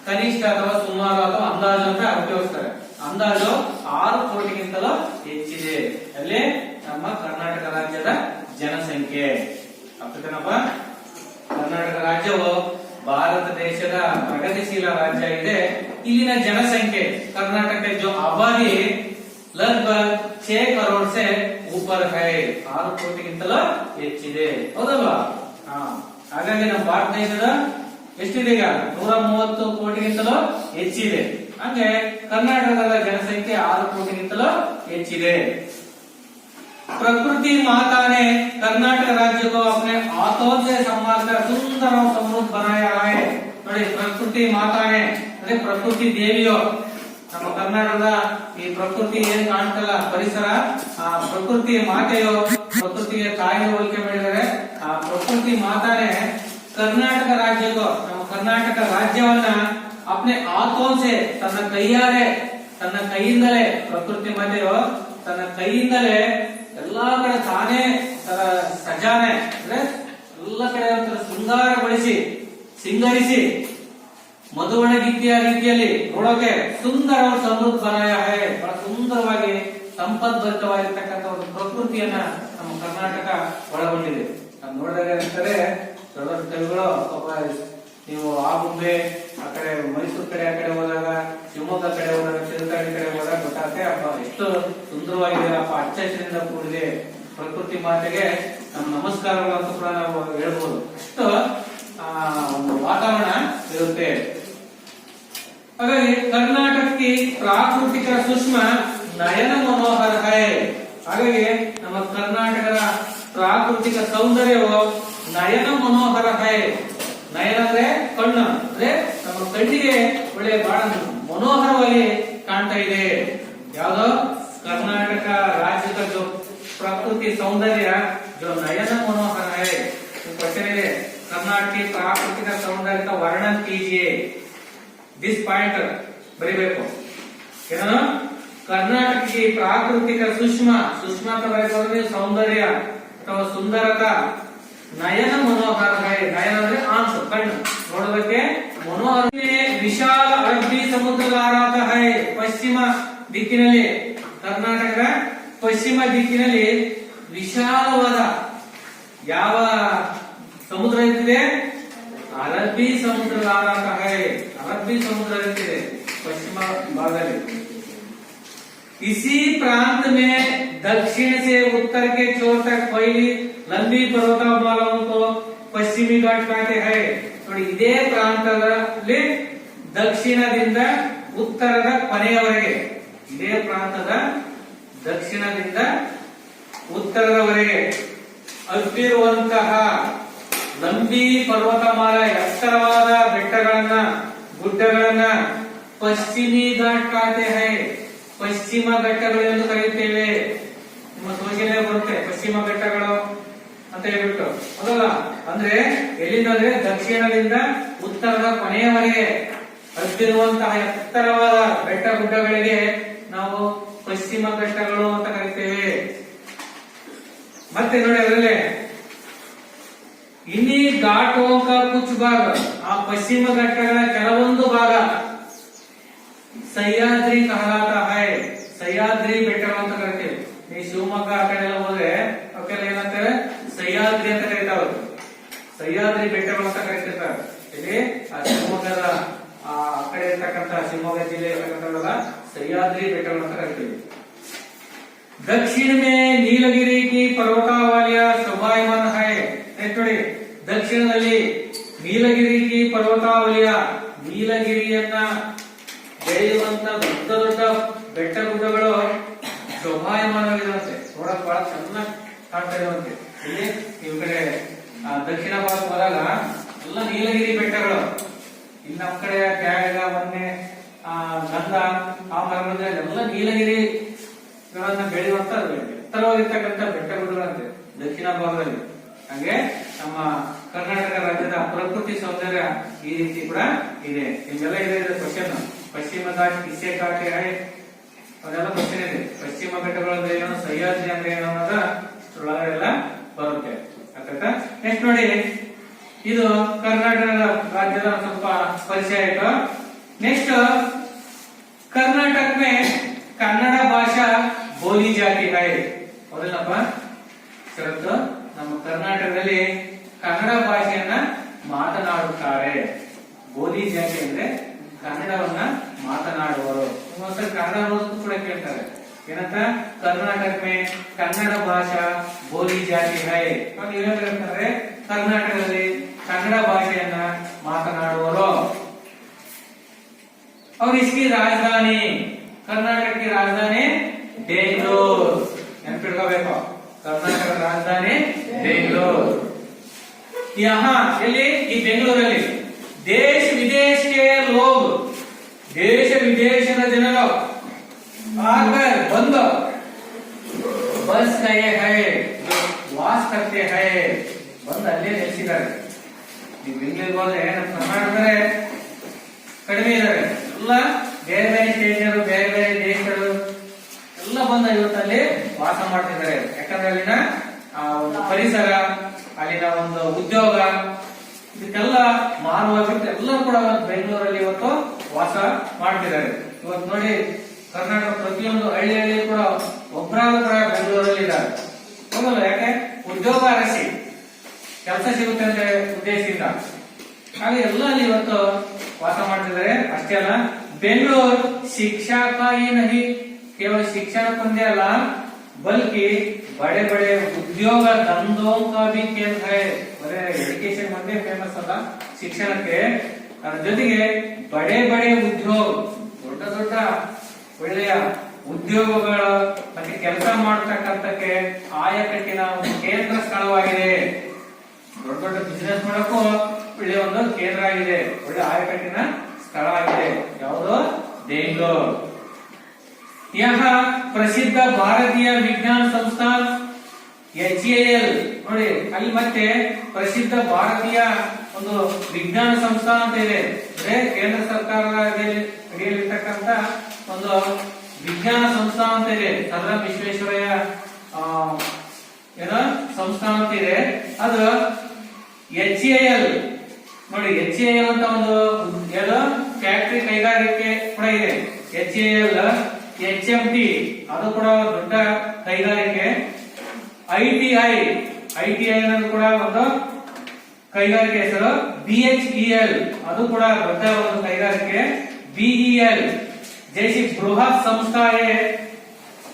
A: ಕನಿಷ್ಠ ಅಥವಾ ಸುಮಾರು ಅಥವಾ ಅಂದಾಜು ಅಂತ ಉಪಯೋಗಿಸ್ತಾರೆ. ಅಂದಾಜು 6 ಕೋಟಿಗಿಂತಲೂ ಹೆಚ್ಚಿದೆ. ಅಲ್ಲಿ ನಮ್ಮ ಕರ್ನಾಟಕ ರಾಜ್ಯದ ಜನಸಂಖ್ಯೆ. ಅರ್ಥನಪ್ಪ, ಕರ್ನಾಟಕ ರಾಜ್ಯವು ಭಾರತ ದೇಶದ ಪ್ರಗತಿಶೀಲ ರಾಜ್ಯ ಇದೆ. ಇಲ್ಲಿನ ಜನಸಂಖ್ಯೆ ಕರ್ನಾಟಕ ಜೋ ಆಬಾದಿ ಲಗ್ಭಗ್ 6 ಕರೋಡ್ ಸೆ ಊಪರ್ ಹೈ, 6 ಕೋಟಿಗಿಂತಲೂ ಹೆಚ್ಚಿದೆ, ಹೌದಲ್ವಾ? ಹಾಗಾಗಿ ನಮ್ಮ ಭಾರತ ದೇಶದ ಎಷ್ಟಿದೆ ಈಗ? 130 ಕೋಟಿಗಿಂತಲೂ ಹೆಚ್ಚಿದೆ. ಹಾಗೆ ಕರ್ನಾಟಕದ ಜನಸಂಖ್ಯೆ 6 ಕೋಟಿಗಿಂತಲೂ ಹೆಚ್ಚಿದೆ. प्रकृति माता ने कर्नाटक राज्य को अपने हाथों से संभाल कर सुंदर और समृद्ध बनाया है. ನೋಡಿ, ಪ್ರಕೃತಿ ಮಾತಾನೆ ಅಂದ್ರೆ ಪ್ರಕೃತಿ ದೇವಿಯೋ, ನಮ್ಮ ಕರ್ನಾಟಕದ ಈ ಪ್ರಕೃತಿ ಏನ್ ಕಾಣ್ತಲ್ಲ ಪರಿಸರ, ಆ ಪ್ರಕೃತಿ ಮಾತೆಯೋ, ಪ್ರಕೃತಿಗೆ ತಾಯಿಯ ಹೋಲಿಕೆ ಮಾಡಿದರೆ ಆ ಪ್ರಕೃತಿ ಮಾತಾನೆ ಕರ್ನಾಟಕ ರಾಜ್ಯಕ್ಕೋ, ನಮ್ಮ ಕರ್ನಾಟಕ ರಾಜ್ಯವನ್ನ अपने हाथों से ತನ್ನ ಕೈಯಾರೆ, ತನ್ನ ಕೈಯಿಂದಲೇ, ಪ್ರಕೃತಿ ಮಾತೆಯೋ ತನ್ನ ಕೈಯಿಂದಲೇ ಎಲ್ಲಾ ಕಡೆ ತಾನೇ ಸಜಾನೆ ಅಂದ್ರೆ ಎಲ್ಲ ಕಡೆ ಶೃಂಗಾರಗೊಳಿಸಿ, ಸಿಂಗರಿಸಿ, ಮಧುವಣಗಿತ್ತಿಯ ರೀತಿಯಲ್ಲಿ ನೋಡೋಕೆ ಸುಂದರ ಸಮೃದ್ಧ ಬನಾಯ ಹೈ, ಬಹಳ ಸುಂದರವಾಗಿ ಸಂಪದ್ಭರಿತವಾಗಿರ್ತಕ್ಕಂಥ ಒಂದು ಪ್ರಕೃತಿಯನ್ನ ನಮ್ಮ ಕರ್ನಾಟಕ ಒಳಗೊಂಡಿದೆ. ನಾವು ನೋಡಿದಾಗ ಅಂತಾರೆ ದೊಡ್ಡ ದೊಡ್ಡ ಕವಿಗಳು, ನೀವು ಆಗುಂಬೆ ಆ ಕಡೆ ಮೈಸೂರು ಕಡೆ ಆ ಕಡೆ ಹೋದಾಗ, ಶಿವಮೊಗ್ಗ ಕಡೆ ಹೋದಾಗ, ಚಿರತಳ್ಳಿ ಕಡೆ ಹೋದಾಗ ಗೊತ್ತಾಗುತ್ತೆ ಅಪ್ಪ ಎಷ್ಟು ಸುಂದರವಾಗಿದೆ, ಅಪ್ಪ ಹಚ್ಚ ಹಸಿರಿನಿಂದ ಕೂಡಿದೆ ಪ್ರಕೃತಿ ಮಾತೆಗೆ ನಮ್ಮ ನಮಸ್ಕಾರಗಳು ಅಂತ ಕೂಡ ನಾವು ಹೇಳ್ಬೋದು. ಅಷ್ಟು ಒಂದು ವಾತಾವರಣ ಇರುತ್ತೆ. ಹಾಗಾಗಿ ಕರ್ನಾಟಕಕ್ಕೆ ಪ್ರಾಕೃತಿಕ ಸೂಕ್ಷ್ಮ ನಯನ ಮನೋಹರ ಹೈ. ಹಾಗಾಗಿ ನಮ್ಮ ಕರ್ನಾಟಕದ ಪ್ರಾಕೃತಿಕ ಸೌಂದರ್ಯವು ನಯನ ಮನೋಹರ ಹೈ. ನಯನ ಅಂದ್ರೆ ಕಣ್ಣು, ಅಂದ್ರೆ ನಮ್ಮ ಕಣ್ಣಿಗೆ ಒಳ್ಳೆ ಬಹಳ ಮನೋಹರವಾಗಿ ಕಾಣ್ತಾ ಇದೆ. ಯಾವ್ದೋ ಕರ್ನಾಟಕ ರಾಜ್ಯದ ಜೋ ಪ್ರಕೃತಿ ಸೌಂದರ್ಯ ಜೋ ನಯನ ಮನೋಹರ ಹೈ. ಕ್ವಶನ್ ಇದೆ, कर्नाटक की प्राकृतिक सौंदर्य का वर्णन कीजिए. दिस पॉइंट बरीಬೇಕು. ಏನು? ಕರ್ನಾಟಕ की प्राकृतिक सूक्ष्म, सूक्ष्म ಅಂತ ಬರೆಯೋದು ಸೌಂದರ್ಯ ಅಥವಾ ಸುಂದರತಾ, ನಯನ ಮನೋಹರ ಹೈ. ನಯನ ಅಂದ್ರೆ ಆಂಖ, ಕಣ್ಣು, ನೋಡೋದಕ್ಕೆ ಮನೋಹರ. ವಿಶಾಲ ಅರಬ್ಬಿ ಸಮುದ್ರಧಾರಾತ ಹೈ. ಪಶ್ಚಿಮ ದಿಕ್ಕಿನಲ್ಲಿ, ಕರ್ನಾಟಕದ ಪಶ್ಚಿಮ ದಿಕ್ಕಿನಲ್ಲಿ ವಿಶಾಲವಾದ ಯಾವ ಸಮುದ್ರ ಇರ್ತಿದೆ? ಅರಬ್ಬಿ ಸಮುದ್ರಧಾರಾತ ಹೈ. ಅರಬ್ಬಿ ಸಮುದ್ರ ಇರ್ತಿದೆ ಪಶ್ಚಿಮ ಭಾಗದಲ್ಲಿ. इसी प्रांत में दक्षिण से उत्तर के छोर तक फैली लंबी पर्वतमालाओं को पश्चिमी घाट कहते हैं. ನೋಡಿ, ಇದೇ ಪ್ರಾಂತದಲ್ಲಿ ದಕ್ಷಿಣದಿಂದ ಉತ್ತರದ ಕೊನೆಯವರೆಗೆ, ಇದೇ ಪ್ರಾಂತದ ದಕ್ಷಿಣದಿಂದ ಉತ್ತರದವರೆಗೆ ಹಬ್ಬಿರುವಂತಹ ಲಂಬಿ ಪರ್ವತಮಾಲ, ಎತ್ತರವಾದ ಬೆಟ್ಟಗಳನ್ನ, ಗುಡ್ಡಗಳನ್ನ ಪಶ್ಚಿಮಿ ಘಾಟ್ ಕಾತೆ ಹೈ. ಪಶ್ಚಿಮ ಘಟ್ಟಗಳು ಎಂದು ಕರೆಯುತ್ತೇವೆ. ನಿಮ್ಮ ಸೋಚಿಯಲ್ಲೇ ಬರುತ್ತೆ ಪಶ್ಚಿಮ ಘಟ್ಟಗಳು ಅಂತ ಹೇಳ್ಬಿಟ್ಟು, ಹೌದಲ್ಲ? ಅಂದ್ರೆ ಎಲ್ಲಿಂದ್ರೆ ದಕ್ಷಿಣದಿಂದ ಉತ್ತರದ ಕೊನೆಯವರೆಗೆ ಹಬ್ಬಿರುವಂತಹ ಎತ್ತರವಾದ ಬೆಟ್ಟ ಗುಡ್ಡಗಳಿಗೆ ನಾವು ಪಶ್ಚಿಮ ಘಟ್ಟಗಳು ಅಂತ ಕರಿತೇವೆ. ಮತ್ತೆ ನೋಡಿ ಅದರಲ್ಲೇ ಇನ್ನಿ ಘಾಟೋಂಕ ಕುಚ್ ಭಾಗ, ಆ ಪಶ್ಚಿಮ ಘಟ್ಟಗಳ ಕೆಲವೊಂದು ಭಾಗ ಸಹ್ಯಾದ್ರಿ ಕಹಲಾತ ಹೈ. ಸಹ್ಯಾದ್ರಿ ಬೆಟ್ಟಗಳು ಅಂತ ಕರಿತೇವೆ. ಈ ಶಿವಮೊಗ್ಗ ಆ ಕಡೆ ಎಲ್ಲ ಹೋದ್ರೆ ಅವಕ್ಕೆಲ್ಲ ಏನಂತಾರೆ? ಸಹ್ಯಾದ್ರಿ ಅಂತ ಕರೀತಾವ. ಸಹ್ಯಾದ್ರಿ ಬೆಟ್ಟಗಳು ಅಂತ ಕರಿತಿರ್ತಾರೆ. ಇಲ್ಲಿ ಆ ಶಿವಮೊಗ್ಗದ ಆ ಕಡೆ ಇರ್ತಕ್ಕಂಥ ಶಿವಮೊಗ್ಗ ಜಿಲ್ಲೆ ಇರ್ತಕ್ಕಂಥ ಸಹ್ಯಾದ್ರಿ ಬೆಟ್ಟಗಳು ಅಂತ ಕರಿತೀವಿ. दक्षिण में नीलगिरी की पर्वतावलिया शोभायमान है. ನೋಡಿ, ದಕ್ಷಿಣದಲ್ಲಿ ನೀಲಗಿರಿ ಕಿ ಪರ್ವತಾವಲಿಯ, ನೀಲಗಿರಿಯನ್ನ ಬೆಳೆಯುವಂತ ದೊಡ್ಡ ದೊಡ್ಡ ಬೆಟ್ಟ ಗುಡ್ಡಗಳು ಶೋಭಾಯಮಾನವಾಗಿರುವಂತೆ ನೋಡಕ್ ಬಹಳ ಚೆನ್ನಾಗಿ ಕಾಣ್ತಾ ಇರುವಂತೆ. ಇಲ್ಲಿ ಈ ಕಡೆ ದಕ್ಷಿಣ ಭಾರತ ಹೋದಾಗ ಎಲ್ಲ ನೀಲಗಿರಿ ಬೆಟ್ಟಗಳು, ಇಲ್ಲಿ ನಮ್ ಕಡೆ ತ್ಯಾಗ ಮೊನ್ನೆ ಗಂಧ ಆ ಮರಗಳಿಂದ ಎಲ್ಲ ನೀಲಗಿರಿ ಬೆಳೆಯುವಂತ ಎತ್ತರವಾಗಿರ್ತಕ್ಕಂಥ ಬೆಟ್ಟಗುಡ್ಡಗಳಂತೆ ದಕ್ಷಿಣ ಭಾಗದಲ್ಲಿ. ಹಾಗೆ ನಮ್ಮ ಕರ್ನಾಟಕ ರಾಜ್ಯದ ಪ್ರಕೃತಿ ಸೌಂದರ್ಯ ಈ ರೀತಿ ಕೂಡ ಇದೆ. ನಿಮ್ಗೆಲ್ಲ ಇದೆ ಕ್ವಶನ್, ಪಶ್ಚಿಮ ಘಾಟ್ ಕಿಸ್ಸೆ ಘಾಟ್ ಅದೆಲ್ಲ ಕ್ವಶನ್ ಇದೆ. ಪಶ್ಚಿಮ ಘಟ್ಟಗಳು ಅಂದ್ರೆ ಏನು, ಸಹ್ಯಾದ್ರಿ ಅಂದ್ರೆ ಏನು ಅನ್ನೋದ ಒಳಗಡೆಲ್ಲ ಬರುತ್ತೆ. ನೆಕ್ಸ್ಟ್ ನೋಡಿ, ಇದು ಕರ್ನಾಟಕ ರಾಜ್ಯದ ಸ್ವಲ್ಪ ಪರಿಚಯ ಆಯ್ತು. ನೆಕ್ಸ್ಟ್ कर्नाटक में कन्नड़ भाषा बोली जाती है. ಹೌದಲ್ಲಪ್ಪ ಶರತ್, ನಮ್ಮ ಕರ್ನಾಟಕದಲ್ಲಿ ಕನ್ನಡ ಭಾಷೆಯನ್ನ ಮಾತನಾಡುತ್ತಾರೆ. ಬೋಲಿ ಜಾತಿ ಅಂದ್ರೆ ಕನ್ನಡವನ್ನ ಮಾತನಾಡುವರು. ಒಂದ್ಸಲ ಕನ್ನಡ ಓದೋದು ಕೂಡ ಕೇಳ್ತಾರೆ. ಏನಂತ, ಕರ್ನಾಟಕ ಮೇ ಕನ್ನಡ ಭಾಷಾ ಬೋಲಿ ಜಾತಿ ಹೈ. ಹೇಳ್ತಾರೆ ಕರ್ನಾಟಕದಲ್ಲಿ ಕನ್ನಡ ಭಾಷೆಯನ್ನ ಮಾತನಾಡುವರು. और इसकी राजधानी, कर्नाटक की राजधानी बेंगलुरु. ನೆನಪಿಟ್ಕೋಬೇಕು, ಕರ್ನಾಟಕದ ರಾಜಧಾನಿ ಬೆಂಗಳೂರು. यहाँ ಎಲ್ಲಿ, ಈ ಬೆಂಗಳೂರಲ್ಲಿ ದೇಶ ವಿದೇಶ के लोग, ದೇಶ ವಿದೇಶದ ಜನರು आकर ಬಂದು बस गए हैं, वास करते हैं, ಬಂದು ಅಲ್ಲೇ ನೆಲೆಸಿದ್ದಾರೆ. ಈ ಬೆಂಗಳೂರಿಗೆ ಹೋದ್ರೆ ನಮ್ಮ ಕರ್ನಾಟಕದವರೇ ಕಡಿಮೆ ಇದ್ದಾರೆ. ಎಲ್ಲ ಬೇರೆ ಬೇರೆ ಸ್ಟೇಟ್ನವರು, ಬೇರೆ ಬೇರೆ ದೇಶಗಳು ಎಲ್ಲ ಬಂದ ಇವತ್ತಲ್ಲಿ ವಾಸ ಮಾಡ್ತಿದ್ದಾರೆ. ಯಾಕಂದ್ರೆ ಅಲ್ಲಿನ ಒಂದು ಪರಿಸರ, ಅಲ್ಲಿನ ಒಂದು ಉದ್ಯೋಗ, ಇದಕ್ಕೆಲ್ಲ ಮಾರುವಾಗಿಟ್ಟು ಎಲ್ಲರೂ ಕೂಡ ಬೆಂಗಳೂರಲ್ಲಿ ಇವತ್ತು ವಾಸ ಮಾಡ್ತಿದ್ದಾರೆ. ಇವತ್ತು ನೋಡಿ, ಕರ್ನಾಟಕ ಪ್ರತಿಯೊಂದು ಹಳ್ಳಿ ಕೂಡ ಒಬ್ಬರಾದ್ರೂ ಕೂಡ ಬೆಂಗಳೂರಲ್ಲಿ ಇದ್ದಾರೆ. ಹೋಗಲ್ಲ, ಯಾಕೆ ಉದ್ಯೋಗ ಅರಸಿ ಕೆಲಸ ಸಿಗುತ್ತೆ ಅಂತ ಉದ್ದೇಶದಿಂದ. ಹಾಗೆ ಎಲ್ಲ ಅಲ್ಲಿ ಇವತ್ತು ವಾಸ ಮಾಡ್ತಿದ್ದಾರೆ. ಅಷ್ಟೇ ಅಲ್ಲ, ಬೆಂಗಳೂರು ಶಿಕ್ಷಾ का ही नहीं, केवल शिक्षा ಒಂದೇ ಅಲ್ಲ, बल्कि बड़े बड़े उद्योग धंधों का भी केंद्र है. ಬರೇ ಎಜುಕೇಶನ್ ಒಂದೇ ಫೇಮಸ್ ಅಲ್ಲ ಶಿಕ್ಷಣಕ್ಕೆ, ಅದರ ಜೊತೆಗೆ ಬಡೆ ಬಡೆ ಉದ್ಯೋಗ, ದೊಡ್ಡ ದೊಡ್ಡ ಒಳ್ಳೆಯ ಉದ್ಯೋಗಗಳು ಮತ್ತೆ ಕೆಲಸ ಮಾಡತಕ್ಕಂತಕ್ಕೆ ಆಯಕಟ್ಟಿನ ಒಂದು ಕೇಂದ್ರ ಸ್ಥಳವಾಗಿದೆ. ದೊಡ್ಡ ದೊಡ್ಡ ಬಿಸಿನೆಸ್ ಮಾಡಕ್ಕೂ ಒಳ್ಳೆ ಒಂದು ಕೇಂದ್ರ ಆಗಿದೆ, ಒಳ್ಳೆ ಆಯಕಟ್ಟಿನ ಸ್ಥಳ ಆಗಿದೆ. ಯಾವುದು? ಬೆಂಗಳೂರು. यहाँ ಪ್ರಸಿದ್ಧ ಭಾರತೀಯ ವಿಜ್ಞಾನ ಸಂಸ್ಥಾನ HAL ನೋಡಿ, ಅಲ್ಲಿ ಮತ್ತೆ ಪ್ರಸಿದ್ಧ ಭಾರತೀಯ ಒಂದು ವಿಜ್ಞಾನ ಸಂಸ್ಥಾನ ಅಂತ ಇದೆ. ಅಂದ್ರೆ ಕೇಂದ್ರ ಸರ್ಕಾರದ ಅಡಿಯಲ್ಲಿರ್ತಕ್ಕಂಥ ಒಂದು ವಿಜ್ಞಾನ ಸಂಸ್ಥಾನ ಅಂತ ಇದೆ. ಸರ್ದಾರ್ ವಿಶ್ವೇಶ್ವರಯ್ಯ ಏನೋ ಸಂಸ್ಥಾನ ಅಂತ ಇದೆ. ಅದು HAL ನೋಡಿ, HAL ಅಂತ ಒಂದು ಏನೋ ಫ್ಯಾಕ್ಟರಿ ಕೈಗಾರಿಕೆ ಕೂಡ ಇದೆ. HAL, HMT ಅದು ಕೂಡ ದೊಡ್ಡ ಕೈಗಾರಿಕೆ. ITI ಅನ್ನೋದು ಕೂಡ ಒಂದು ಕೈಗಾರಿಕೆ ಹೆಸರು. BHEL ಅದು ಕೂಡ ದೊಡ್ಡ ಒಂದು ಕೈಗಾರಿಕೆ. BEL जैसी बृहत संस्थाएं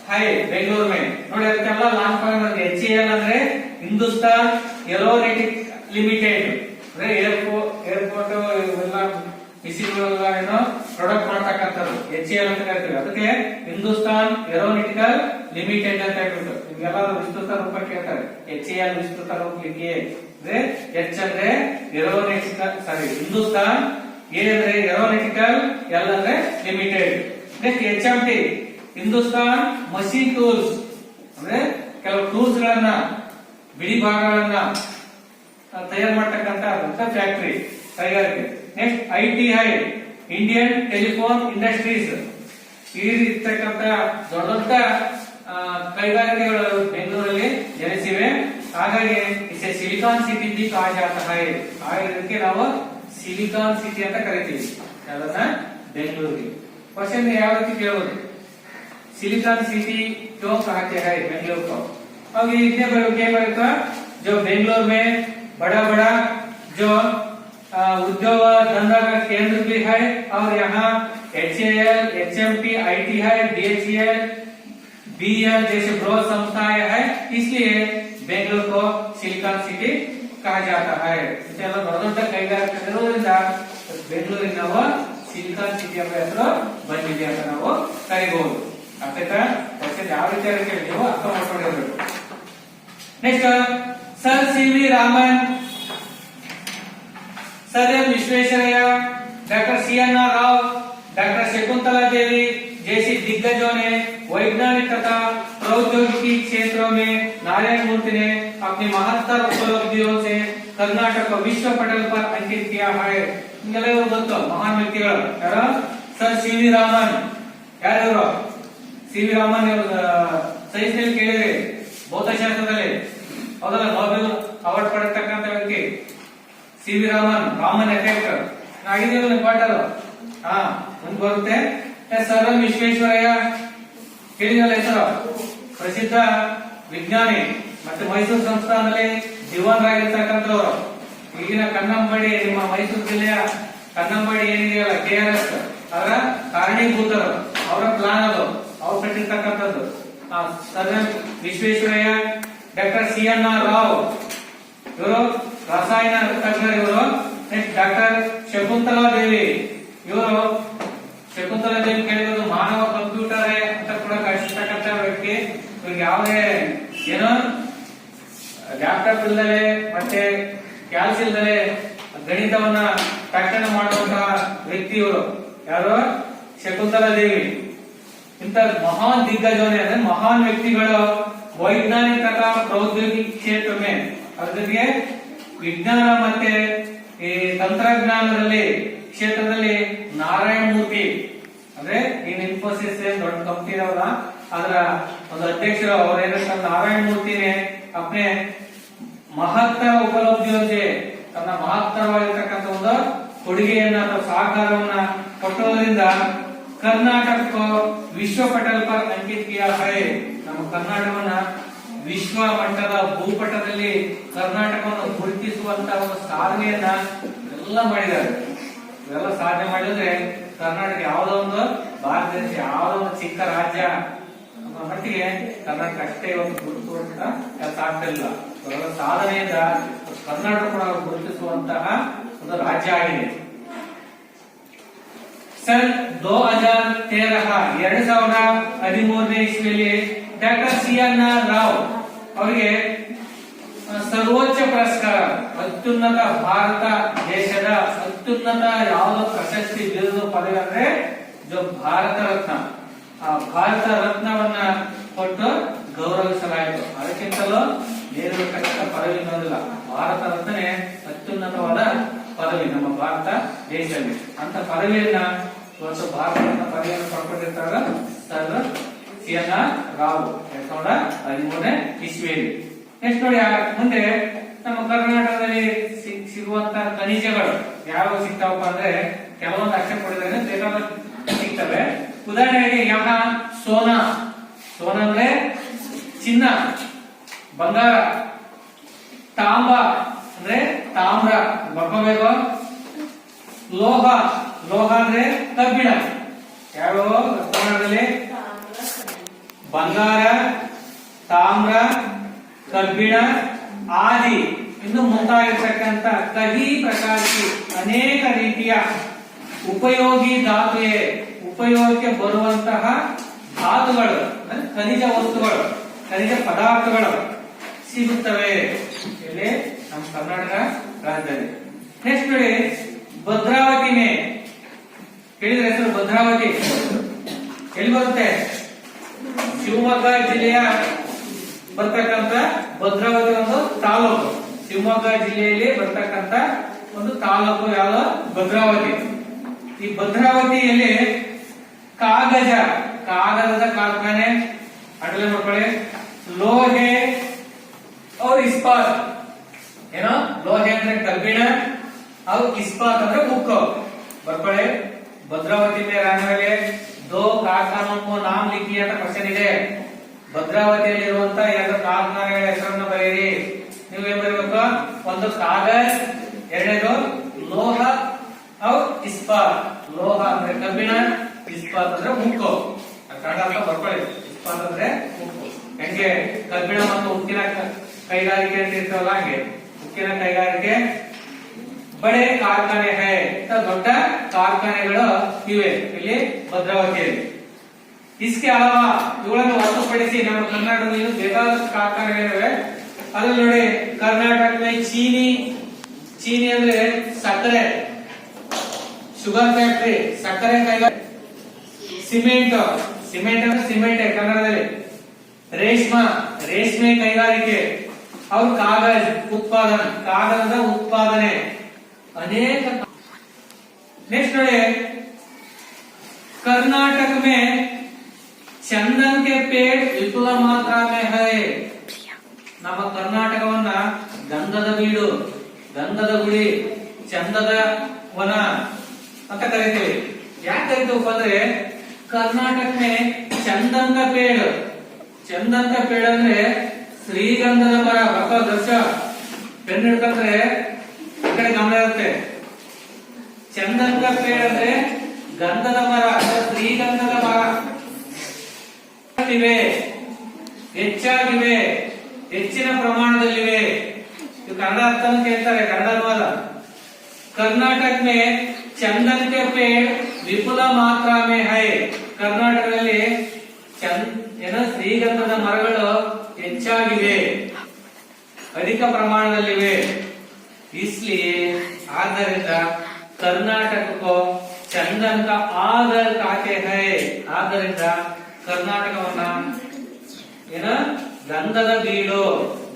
A: है बेंगलुरु में. ನೋಡಿ, ಅದಕ್ಕೆಲ್ಲ ಲಾಂಚ್ ಮಾಡಿರೋದು HAL ಅಂದ್ರೆ ಹಿಂದೂಸ್ತಾನ್ ಏರೋನಾಟಿಕ್ ಲಿಮಿಟೆಡ್. ಅಂದ್ರೆ ಏರ್ಪೋರ್ಟ್ ಇವೆಲ್ಲ ಮಿಷಿನ್ಗಳೆಲ್ಲ ಏನೋ ಪ್ರೊಡಕ್ಟ್ ಮಾಡ್ತಕ್ಕಂಥದ್ದು HAL ಅಂತ ಕರಿತೀವಿ. ಅದಕ್ಕೆ ಹಿಂದೂಸ್ತಾನ್ ಏರೋನಾಟಿಕಲ್ ಲಿಮಿಟೆಡ್ ಅಂತ ಹೇಳ್ಬಿಟ್ಟು ನಿಮ್ಗೆಲ್ಲ ವಿಸ್ತೃತ ರೂಪ ಕೇಳ್ತಾರೆ. HAL ವಿಸ್ತೃತ ರೂಪ ಲಿಖಿ ಅಂದ್ರೆ H ಅಂದ್ರೆ ಏರೋನಾಟಿಕಲ್, ಸಾರಿ ಹಿಂದೂಸ್ತಾನ್, A ಅಂದ್ರೆ ಏರೋನಾಟಿಕಲ್, L ಅಂದ್ರೆ limited. Next HMT Hindustan machine tools, ಅಂದ್ರೆ ಕೆಲವು ಟೂಲ್ಸ್ ಗಳನ್ನ, ಬಿಡಿ ಭಾಗಗಳನ್ನ ತಯಾರು ಮಾಡ್ತಕ್ಕಂಥ ಫ್ಯಾಕ್ಟರಿ ಕೈಗಾರಿಕೆ. Next ITI Indian telephone industries. ಈ ರೀತಿರ್ತಕ್ಕಂಥ ದೊಡ್ಡ ದೊಡ್ಡ ಕೈಗಾರಿಕೆಗಳು ಬೆಂಗಳೂರಲ್ಲಿ ಜನಿಸಿವೆ. ಹಾಗಾಗಿ ಇसे ಸಿಲಿಕಾನ್ ಸಿಟಿ भी कहा जाता है. ಇದಕ್ಕೆ ನಾವು ಸಿಲಿಕಾನ್ ಸಿಟಿ ಅಂತ ಕರಿತೀವಿ ಅದನ್ನ ಬೆಂಗಳೂರಿಗೆ. ಕ್ವಶನ್ ಯಾವ ರೀತಿ ಕೇಳಬಹುದು, सिलिकॉन सिटी क्यों कहते हैं बेंगलुरु को? अब ये इतने क्या बनेगा, जो बेंगलुरु में बड़ा बड़ा जो उद्योग धंधा का केंद्र भी है, और यहाँ HAL, HMT, ITI, BHEL, BEL जैसे बृहत संस्थाएं हैं, इसलिए बेंगलुरु को सिलिकॉन सिटी कहा जाता है. ಇದೆಲ್ಲ ದೊಡ್ಡ ಕೈಗಾರಿಕೆ ಇರೋದ್ರಿಂದ ಬೆಂಗಳೂರಿಗೆ ನಾವು ಸಿಲಿಕಾನ್ ಸಿಟಿ ಎಂಬ ಹೆಸರು ಬಂದಿದೆ ಅಂತ ನಾವು ಕರೀಬಹುದು. ಅರ್ಥಾಯ್ತಾ? ಕ್ವಶನ್ ಯಾವ ರೀತಿ ಕೇಳಿ ನೀವು ಅರ್ಥ ಮಾಡ್ಕೊಂಡಿರ್ಬೇಕು. Next sir C V Raman, sir M Visvesvaraya, doctor C N R Rao, doctor Shakuntala Devi जैसी दिग्गजों ने वैज्ञानिक तथा प्रौद्योगिकी क्षेत्रों में नारायण मूर्ति ने अपनी महत्तर उपलब्धियों से कर्नाटक को विश्व पटल पर अंकित किया है. महान व्यक्तिಗಳು ಯಾರು? Sir C V Raman. ಯಾರು? ಸಿ ವಿ ರಾಮನ್ ಸೈನ್ಸ್ ನಲ್ಲಿ ಕೇಳಿದ್ರೆ ಭೌತಶಾಸ್ತ್ರದಲ್ಲಿ ಹೌದಲ್ಲ, ನೋಬೆಲ್ ಅವಾರ್ಡ್ ಪಡೆತಕ್ಕಂತ ವ್ಯಕ್ತಿ C V Raman. Raman effect ಆಗಿದೆಯಲ್ಲ ಪಾಠರು. ಮುಂದೆ ಬರುತ್ತೆ. ಸರ್ ಎಂ ವಿಶ್ವೇಶ್ವರಯ್ಯ ಕೇಳಿದಲ್ಲ ಹೆಸರು, ಪ್ರಸಿದ್ಧ ವಿಜ್ಞಾನಿ ಮತ್ತೆ ಮೈಸೂರು ಸಂಸ್ಥಾನದಲ್ಲಿ ದಿವಾನರಾಗಿರ್ತಕ್ಕಂಥವ್ರು. ಈಗಿನ ಕನ್ನಂಬಾಡಿ, ನಿಮ್ಮ ಮೈಸೂರು ಜಿಲ್ಲೆಯ ಕನ್ನಂಬಾಡಿ ಏನಿದೆಯಲ್ಲ KRS, ಅವರ ಕಾರಣೀಭೂತರು, ಅವರ ಪ್ಲಾನ್ ಅದು, ಅವ್ರು ಕಟ್ಟಿರ್ತಕ್ಕಂಥದ್ದು. Sir M Visvesvaraya, doctor C N R Rao ಇವರು ರಸಾಯನ ತಜ್ಞರು ಇವರು. ನೆಕ್ಸ್ಟ್ ಡಾಕ್ಟರ್ ಶಕುಂತಲಾ ದೇವಿ ಇವರು. ಶಕುಂತಲಾ ದೇವಿ ಕೇಳಿರೋದು ಮಾನವ ಕಂಪ್ಯೂಟರ್ ಅಂತ ಕೂಡ ಕಳಿಸ್ತಕ್ಕಂಥ ವ್ಯಕ್ತಿ. ಇವ್ರಿಗೆ ಯಾವುದೇ ಏನೋ ಲ್ಯಾಪ್ಟಾಪ್ ಇಲ್ಲದೆ ಮತ್ತೆ ಕ್ಯಾಲ್ಸ್ ಇಲ್ಲದೆ ಗಣಿತವನ್ನ ತಕ್ಷಣ ಮಾಡುವಂತಹ ವ್ಯಕ್ತಿ ಇವರು. ಯಾರು? ಶಕುಂತಲಾ ದೇವಿ. ಇಂತ ಮಹಾನ್ ದಿಗ್ಗಜೋನೆ ಅಂದ್ರೆ ಮಹಾನ್ ವ್ಯಕ್ತಿಗಳು ವೈಜ್ಞಾನಿಕ ತಥಾ ಪ್ರೌದ್ಯೋಗಿಕ ಕ್ಷೇತ್ರ ಅದ್ರ ಜೊತೆಗೆ ವಿಜ್ಞಾನ ಮತ್ತೆ ಈ ತಂತ್ರಜ್ಞಾನದಲ್ಲಿ ಕ್ಷೇತ್ರದಲ್ಲಿ ನಾರಾಯಣ ಮೂರ್ತಿ ಅಂದ್ರೆ ಈ ಇನ್ಫೋಸಿಸ್ ದೊಡ್ಡ ಕಂಪನಿ ಇದಾವಲ್ಲ ಅದರ ಒಂದು ಅಧ್ಯಕ್ಷರು ಅವ್ರ ಏನಂತ ನಾರಾಯಣ ಮೂರ್ತಿನೇ ಅಪ್ನೆ ಮಹತ್ತರ ಉಪಲಬ್ಧಿಯೊಂದಿಗೆ ತನ್ನ ಮಹತ್ತರವಾಗಿರ್ತಕ್ಕಂಥ ಒಂದು ಕೊಡುಗೆಯನ್ನ ಅಥವಾ ಸಹಕಾರವನ್ನ ಕೊಟ್ಟೋದ್ರಿಂದ ಕರ್ನಾಟಕ ವಿಶ್ವ ಪಟಲ್ ಪರ್ ಅಂಕಿತ್ ಕಿಯಾ ಹೈ. ನಮ್ಮ ಕರ್ನಾಟಕವನ್ನ ವಿಶ್ವ ಮಟ್ಟದ ಭೂಪಟದಲ್ಲಿ ಕರ್ನಾಟಕವನ್ನು ಗುರುತಿಸುವಂತಹ ಒಂದು ಸಾಧನೆಯನ್ನ ಎಲ್ಲ ಮಾಡಿದ್ದಾರೆ. ಇವೆಲ್ಲ ಸಾಧನೆ ಮಾಡಿದ್ರೆ ಕರ್ನಾಟಕ ಯಾವುದೋ ಒಂದು ಭಾರತ ದೇಶ ಯಾವುದೋ ಒಂದು ಚಿಕ್ಕ ರಾಜ್ಯ ಮಟ್ಟಿಗೆ ಕರ್ನಾಟಕ ಅಷ್ಟೇ ಇವತ್ತು ಗುರುತಿಸುವಂತ ಕೆಲಸ ಆಗ್ತಾ ಇಲ್ಲ. ಇವೆಲ್ಲ ಸಾಧನೆಯಿಂದ ಕರ್ನಾಟಕ ಕೂಡ ಗುರುತಿಸುವಂತಹ ಒಂದು ರಾಜ್ಯ ಆಗಿದೆ. सन 2013 ಇಸ್ವಿಯಲ್ಲಿ doctor C N R Rao ಅವರಿಗೆ ಸರ್ವೋಚ್ಚ ಪುರಸ್ಕಾರ, ಅತ್ಯುನ್ನತ ಭಾರತ ದೇಶದ ಅತ್ಯುನ್ನತ ಯಾವುದೋ ಪ್ರಶಸ್ತಿ ಬಿರುದು ಪದವಿ ಅಂದ್ರೆ ಭಾರತ ರತ್ನ. ಆ ಭಾರತ ರತ್ನವನ್ನ ಕೊಟ್ಟು ಗೌರವಿಸಲಾಯಿತು. ಅದಕ್ಕಿಂತಲೂ ಬೇರಿರತಕ್ಕಂಥ ಪದವಿ ಅನ್ನೋದಿಲ್ಲ. ಭಾರತ ರತ್ನೇ ಅತ್ಯುನ್ನತವಾದ ಪದವಿ ನಮ್ಮ ಭಾರತ ದೇಶದಲ್ಲಿ. ಅಂತ ಪದವಿಯನ್ನ ಇವತ್ತು ಭಾರತ ರತ್ನ ಪದವಿಯನ್ನು ಪಡ್ಕೊಂಡಿರ್ತಾರೆ sir C N R Rao 2013 ಇಸ್ವಿಯಲ್ಲಿ. ನೆಕ್ಸ್ಟ್ ನೋಡಿ, ಮುಂದೆ ನಮ್ಮ ಕರ್ನಾಟಕದಲ್ಲಿ ಸಿಗುವಂತ ಖನಿಜಗಳು ಯಾವ ಸಿಗ್ತಾವಪ್ಪ ಅಂದ್ರೆ ಕೆಲವೊಂದು ಅಕ್ಷರ ಕೊಡಿದ್ರೆ ಬೇಕಾದಷ್ಟು ಸಿಗ್ತವೆ. ಉದಾಹರಣೆಗೆ ಯಹ ಸೋನಾ. ಸೋನಾ ಅಂದ್ರೆ ಚಿನ್ನ, ಬಂಗಾರ. ತಾಂಬ ಅಂದ್ರೆ ತಾಮ್ರ, ಬರ್ಕೋಬೇಕು. ಲೋಹ, ಲೋಹ ಅಂದ್ರೆ ಕಬ್ಬಿಣ. ಯಾವ ಕನ್ನಡದಲ್ಲಿ ಬಂಗಾರ, ತಾಮ್ರ, ಕಬ್ಬಿಣ ಆದಿ ಇನ್ನು ಮುಂತಾಗಿರ್ತಕ್ಕಂಥ ಕಹಿ ಪ್ರಕಾರಕ್ಕೆ ಅನೇಕ ರೀತಿಯ ಉಪಯೋಗಿ ಧಾತುವೆ, ಉಪಯೋಗಕ್ಕೆ ಬರುವಂತಹ ಧಾತುಗಳು, ಖನಿಜ ವಸ್ತುಗಳು, ಖನಿಜ ಪದಾರ್ಥಗಳು ಸಿಗುತ್ತವೆ ಇಲ್ಲಿ ನಮ್ಮ ಕರ್ನಾಟಕ ರಾಜ್ಯದಲ್ಲಿ. ನೆಕ್ಸ್ಟ್ ನೋಡಿ, ಭದ್ರಾವತಿ ಮೇ ಕೇಳಿದ್ರೆ ಹೆಸರು ಭದ್ರಾವತಿ ಎಲ್ಲಿ ಬರುತ್ತೆ? ಶಿವಮೊಗ್ಗ ಜಿಲ್ಲೆಯ ಬರ್ತಕ್ಕಂಥ ಭದ್ರಾವತಿ ಒಂದು ತಾಲೂಕು. ಶಿವಮೊಗ್ಗ ಜಿಲ್ಲೆಯಲ್ಲಿ ಬರ್ತಕ್ಕಂಥ ಒಂದು ತಾಲೂಕು ಯಾವುದು? ಭದ್ರಾವತಿ. ಈ ಭದ್ರಾವತಿಯಲ್ಲಿ ಕಾಗಜ, ಕಾಗದದ ಕಾರ್ಖಾನೆ ಅಡ್ಲೆ ಮಾಡ್ಕೊಳ್ಳಿ. ಲೋಹೆ और इस्पात, ಏನೋ ಲೋಹೆ ಅಂದ್ರೆ ಕಬ್ಬಿಣ, और इस्पात ಅಂದ್ರೆ ಉಕ್ಕು. ಬರ್ಕೊಳ್ಳಿ. ಭದ್ರಾವತಿ में रहने वाले दो कारखानों को नाम लिखिए ಅಂತ ಕ್ವಶನ್ ಇದೆ. ಭದ್ರಾವತಿಯಲ್ಲಿರುವಂತ ಎರಡು ಕಾರ್ಖಾನೆಗಳ ಹೆಸರನ್ನು ಬರೆಯಿರಿ. ನೀವೇನ್ ಬರೀಬೇಕು? ಒಂದು ಕಾಗಜ್, ಎರಡನೇದು ಲೋಹ और इस्पात. ಲೋಹ ಅಂದ್ರೆ ಕಬ್ಬಿಣ, ಇಸ್ಪಾತ್ ಅಂದ್ರೆ ಉಕ್ಕು. ಕನ್ನಡ ಅಂತ ಬರ್ಕೊಳ್ಳಿ. ಇಸ್ಪಾತ್ ಅಂದ್ರೆ ಉಕ್ಕು. ಹೆಂಗೆ ಕಬ್ಬಿಣ ಮತ್ತು ಉಕ್ಕಿನ ಕೈಗಾರಿಕೆ ಅಂತ ಇರ್ತವಲ್ಲ ಹಂಗೆ ಉಕ್ಕಿನ ಕೈಗಾರಿಕೆ ಬಡೆ ಕಾರ್ಖಾನೆ ಹೈ, ದೊಡ್ಡ ಕಾರ್ಖಾನೆಗಳು ಇವೆ ಇಲ್ಲಿ ಭದ್ರಾವತಿಯಲ್ಲಿ. इसके अलावा ಇವುಗಳನ್ನು ಹೊರತುಪಡಿಸಿ ನಮ್ಮ ಕರ್ನಾಟಕದಲ್ಲಿ ಬೇಕಾದಷ್ಟು ಕಾರ್ಖಾನೆಗಳಿವೆ. ಅದ್ರಲ್ಲಿ ನೋಡಿ ಕರ್ನಾಟಕದಲ್ಲಿ ಚೀನಿ ಅಂದ್ರೆ ಸಕ್ಕರೆ, ಶುಗರ್ ಫ್ಯಾಕ್ಟರಿ, ಸಕ್ಕರೆ ಕೈಗಾರಿಕೆ, ಸಿಮೆಂಟ್ ಅಂದ್ರೆ ಸಿಮೆಂಟ್ ಕನ್ನಡದಲ್ಲಿ, ರೇಷ್ಮೆ ಕೈಗಾರಿಕೆ, और कागज उत्पादन, कागज उत्पादने अनेक. नेक्स्ट नोड़े कर्नाटक में चंदन के पेड़ विपुल मात्रा में है. ನಮ್ಮ ಕರ್ನಾಟಕವನ್ನ ಗಂಧದ ಬೀಡು, ಗಂಧದ ಗುಡಿ, ಚಂದದ ವನ ಅಂತ ಕರಿತೀವಿ. ಯಾಕೆ ಕರಿತೀವಪ್ಪ ಅಂದ್ರೆ कर्नाटक में चंदन का पेड़ ಅಂದ್ರೆ ಶ್ರೀಗಂಧದ ಮರ. ವರ್ಷ ಪೆನ್ ಹಿಡ್ಕೊಂಡ್ರೆ ಈ ಕಡೆ ಗಮನ ಇರುತ್ತೆ. ಚಂದನ್ ಕಾ ಪೇಡ್ ಅಂದ್ರೆ ಗಂಧದ ಮರ, ಶ್ರೀಗಂಧದ ಮರ. ಹೆಚ್ಚಾಗಿವೆ, ಹೆಚ್ಚಿನ ಪ್ರಮಾಣದಲ್ಲಿವೆ. ಇದು ಕನ್ನಡ ಅರ್ಥವನ್ನು ಕೇಳ್ತಾರೆ, ಕನ್ನಡ ಅನುವಾದ. कर्नाटक में चंदन के पेड़ विपुल मात्रा में है. ಕರ್ನಾಟಕದಲ್ಲಿ ಶ್ರೀಗಂಧದ ಮರಗಳು ಹೆಚ್ಚಾಗಿವೆ, ಅಧಿಕ ಪ್ರಮಾಣದಲ್ಲಿವೆ. इसलिए ಆದ್ದರಿಂದ कर्नाटक को चंदन का आगर कहते हैं. ಆದ್ದರಿಂದ ಕರ್ನಾಟಕವನ್ನ ಗಂಧದ ಬೀಡು,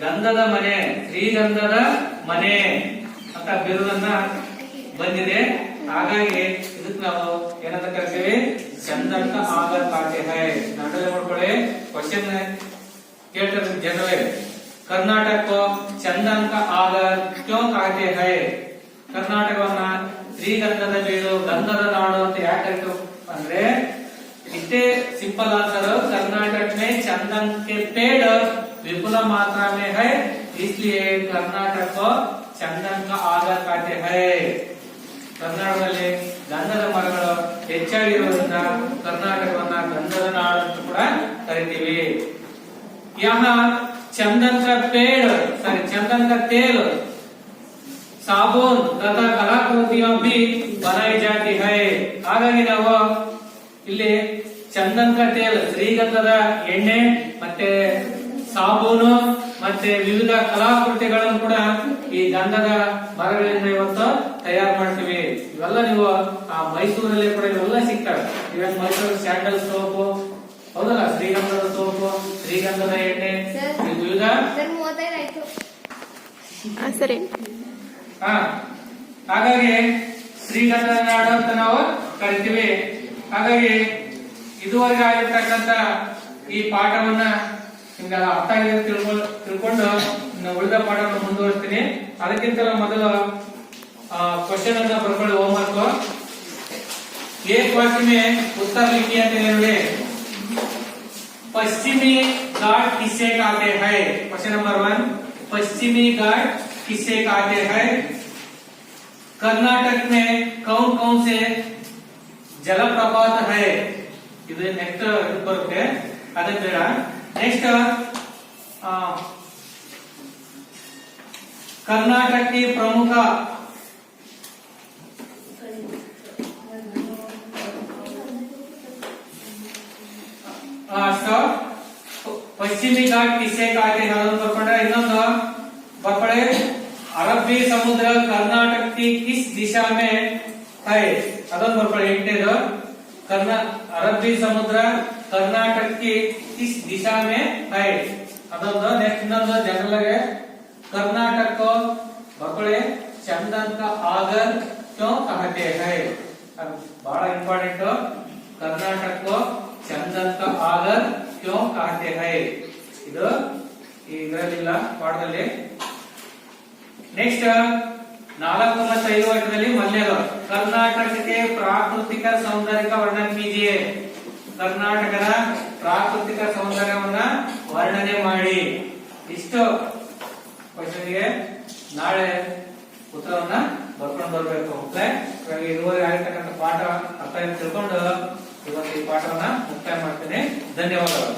A: ಗಂಧದ ಮನೆ, ಶ್ರೀಗಂಧದ ಮನೆ ಅಂತ ಬಿರುದನ್ನ ಬಂದಿದೆ. ಹಾಗಾಗಿ ಇದಕ್ಕೆ ನಾವು ಏನಂತ ಕರಿತೀವಿ, ಚಂದನ್ का आगर कहते हैं. ನಾಟಕ ಮಾಡ್ಕೊಳ್ಳಿ, ಕ್ವಶನ್ ಕೇಳ್ತಾರೆ ಜನರೇ. कर्नाटक को चंदन का आगर क्यों कहते हैं? ಕರ್ನಾಟಕವನ್ನ ಶ್ರೀಗಂಧದ ಬೀಡು, ಗಂಧದ ನಾಡು ಅಂತ ಯಾಕೆ ಕರೀತಾರೆ ಅಂದ್ರೆ इतने सिंपल आंसर. कर्नाटक में चंदन के पेड़ विपुल मात्रा में है, इसलिए कर्नाटक को चंदन का आगर कहते हैं. ಕರ್ನಾಟಕದಲ್ಲಿ ಗಂಧದ ಮರಗಳು ಹೆಚ್ಚಾಗಿರುವುದರಿಂದ ಕರ್ನಾಟಕವನ್ನ ಗಂಧದ ನಾಡು ಅಂತ ಕೂಡ ಕರಿತೀವಿ. यहाँ चंदन का चंदन का तेल, साबुन तथा कलाकृतियां भी बनाई जाती है. ಹಾಗಾಗಿ ನಾವು ಇಲ್ಲಿ ಚಂದನ್ ಕಾ ತೇಲ್, ಶ್ರೀಗಂಧದ ಎಣ್ಣೆ, ಮತ್ತೆ ಸಾಬೂನು, ಮತ್ತೆ ವಿವಿಧ ಕಲಾಕೃತಿಗಳನ್ನು ಕೂಡ ಈ ಗಂಧದ ಮರಗಳಿಂದ ಇವತ್ತು ತಯಾರು ಮಾಡ್ತೀವಿ. ಇವೆಲ್ಲ ನೀವು ಆ ಮೈಸೂರಲ್ಲಿ ಕೂಡ ಇವೆಲ್ಲ ಸಿಗ್ತವೆ. ಇವಾಗ ಮೈಸೂರು ಸ್ಯಾಂಡಲ್ ಸೋಪು, ಹೌದಲ್ಲ, ಶ್ರೀಗಂಧದ ಸೋಪು, ಶ್ರೀಗಂಧದ ಎಣ್ಣೆ, ವಿವಿಧ.
C: ಸರಿ.
A: ಹಾಗಾಗಿ ಶ್ರೀಗಂಧದ ನಾಡು ಅಂತ ನಾವು ಕರಿತೀವಿ. ಹಾಗಾಗಿ ಇದುವರೆಗೆ ಆಗಿರ್ತಕ್ಕಂತ ಈ ಪಾಠವನ್ನ ನಿಮ್ಗೆಲ್ಲ ಅರ್ಥ ಆಗಿದೆ ತಿಳ್ಕೊಂಡು ಉಳಿದ ಪಾಠವನ್ನು ಮುಂದುವರಿಸ್ತೀನಿ. ಅದಕ್ಕಿಂತ ಮೊದಲು ಕ್ವಶನ್ ಅನ್ನ ಬರ್ಕೊಳ್ಳಿ, ಹೋಮ್ ವರ್ಕ್. एक वाक्य में उत्तर लिखिए ನೋಡಿ. पश्चिमी घाट किसे कहते हैं? क्वेश्चन नंबर 1, पश्चिमी घाट किसे कहते हैं? कर्नाटक में कौन कौन से जलप्रपात है? ಇದು ನೆಕ್ಸ್ಟ್ ಬರುತ್ತೆ, ಅದೇ ಬೇಡ. नेक्स्ट कर्नाटक की प्रमुख पश्चिमी घाट किसे कहते हैं ಅದನ್ನು ಬರ್ಕೊಂಡ್ರೆ, ಇನ್ನೊಂದು ಬರ್ಕೊಳ್ಳಿ, ಅರಬ್ಬಿ ಸಮುದ್ರ कर्नाटक की किस दिशा में है? ಅದನ್ನು ಬರ್ಕೊಳ್ಳಿ. ಎಂಟನೇದು, अरबी समुद्र कर्नाटक की किस दिशा में है? ಅದೊಂದು. ನೆಕ್ಸ್ಟ್ ಇನ್ನೊಂದು ಜನರಲ್ ಆಗಿ, कर्नाटक को ಬರ್ಕೊಳ್ಳಿ, चंदन का आगर क्यों कहते हैं? ಅದು ಬಹಳ ಇಂಪಾರ್ಟೆಂಟ್. कर्नाटक को चंदन का आगर क्यों कहते हैं? ಇದು ಇದರಲ್ಲಿಲ್ಲ ಪಾಠದಲ್ಲಿ. ನೆಕ್ಸ್ಟ್ 4 ಮತ್ತು 5 ವರ್ಷದಲ್ಲಿ ಮೊದಲನೇದು, ಕರ್ನಾಟಕಕ್ಕೆ ಪ್ರಾಕೃತಿಕ ಸೌಂದರ್ಯ ವರ್ಣನೆ कीजिए. ಕರ್ನಾಟಕದ ಪ್ರಾಕೃತಿಕ ಸೌಂದರ್ಯವನ್ನ ವರ್ಣನೆ ಮಾಡಿ. ಇಷ್ಟು ಕ್ವಶನ್ಗೆ ನಾಳೆ ಉತ್ತರವನ್ನ ಬರ್ಕೊಂಡು ಬರಬೇಕು. ಇದುವರೆಗೆ ಆಗಿರ್ತಕ್ಕಂಥ ಪಾಠ ಅರ್ಥ ತಿಳ್ಕೊಂಡು ಇವತ್ತು ಈ ಪಾಠವನ್ನ ಮುಕ್ತಾಯ ಮಾಡ್ತೇನೆ. ಧನ್ಯವಾದಗಳು.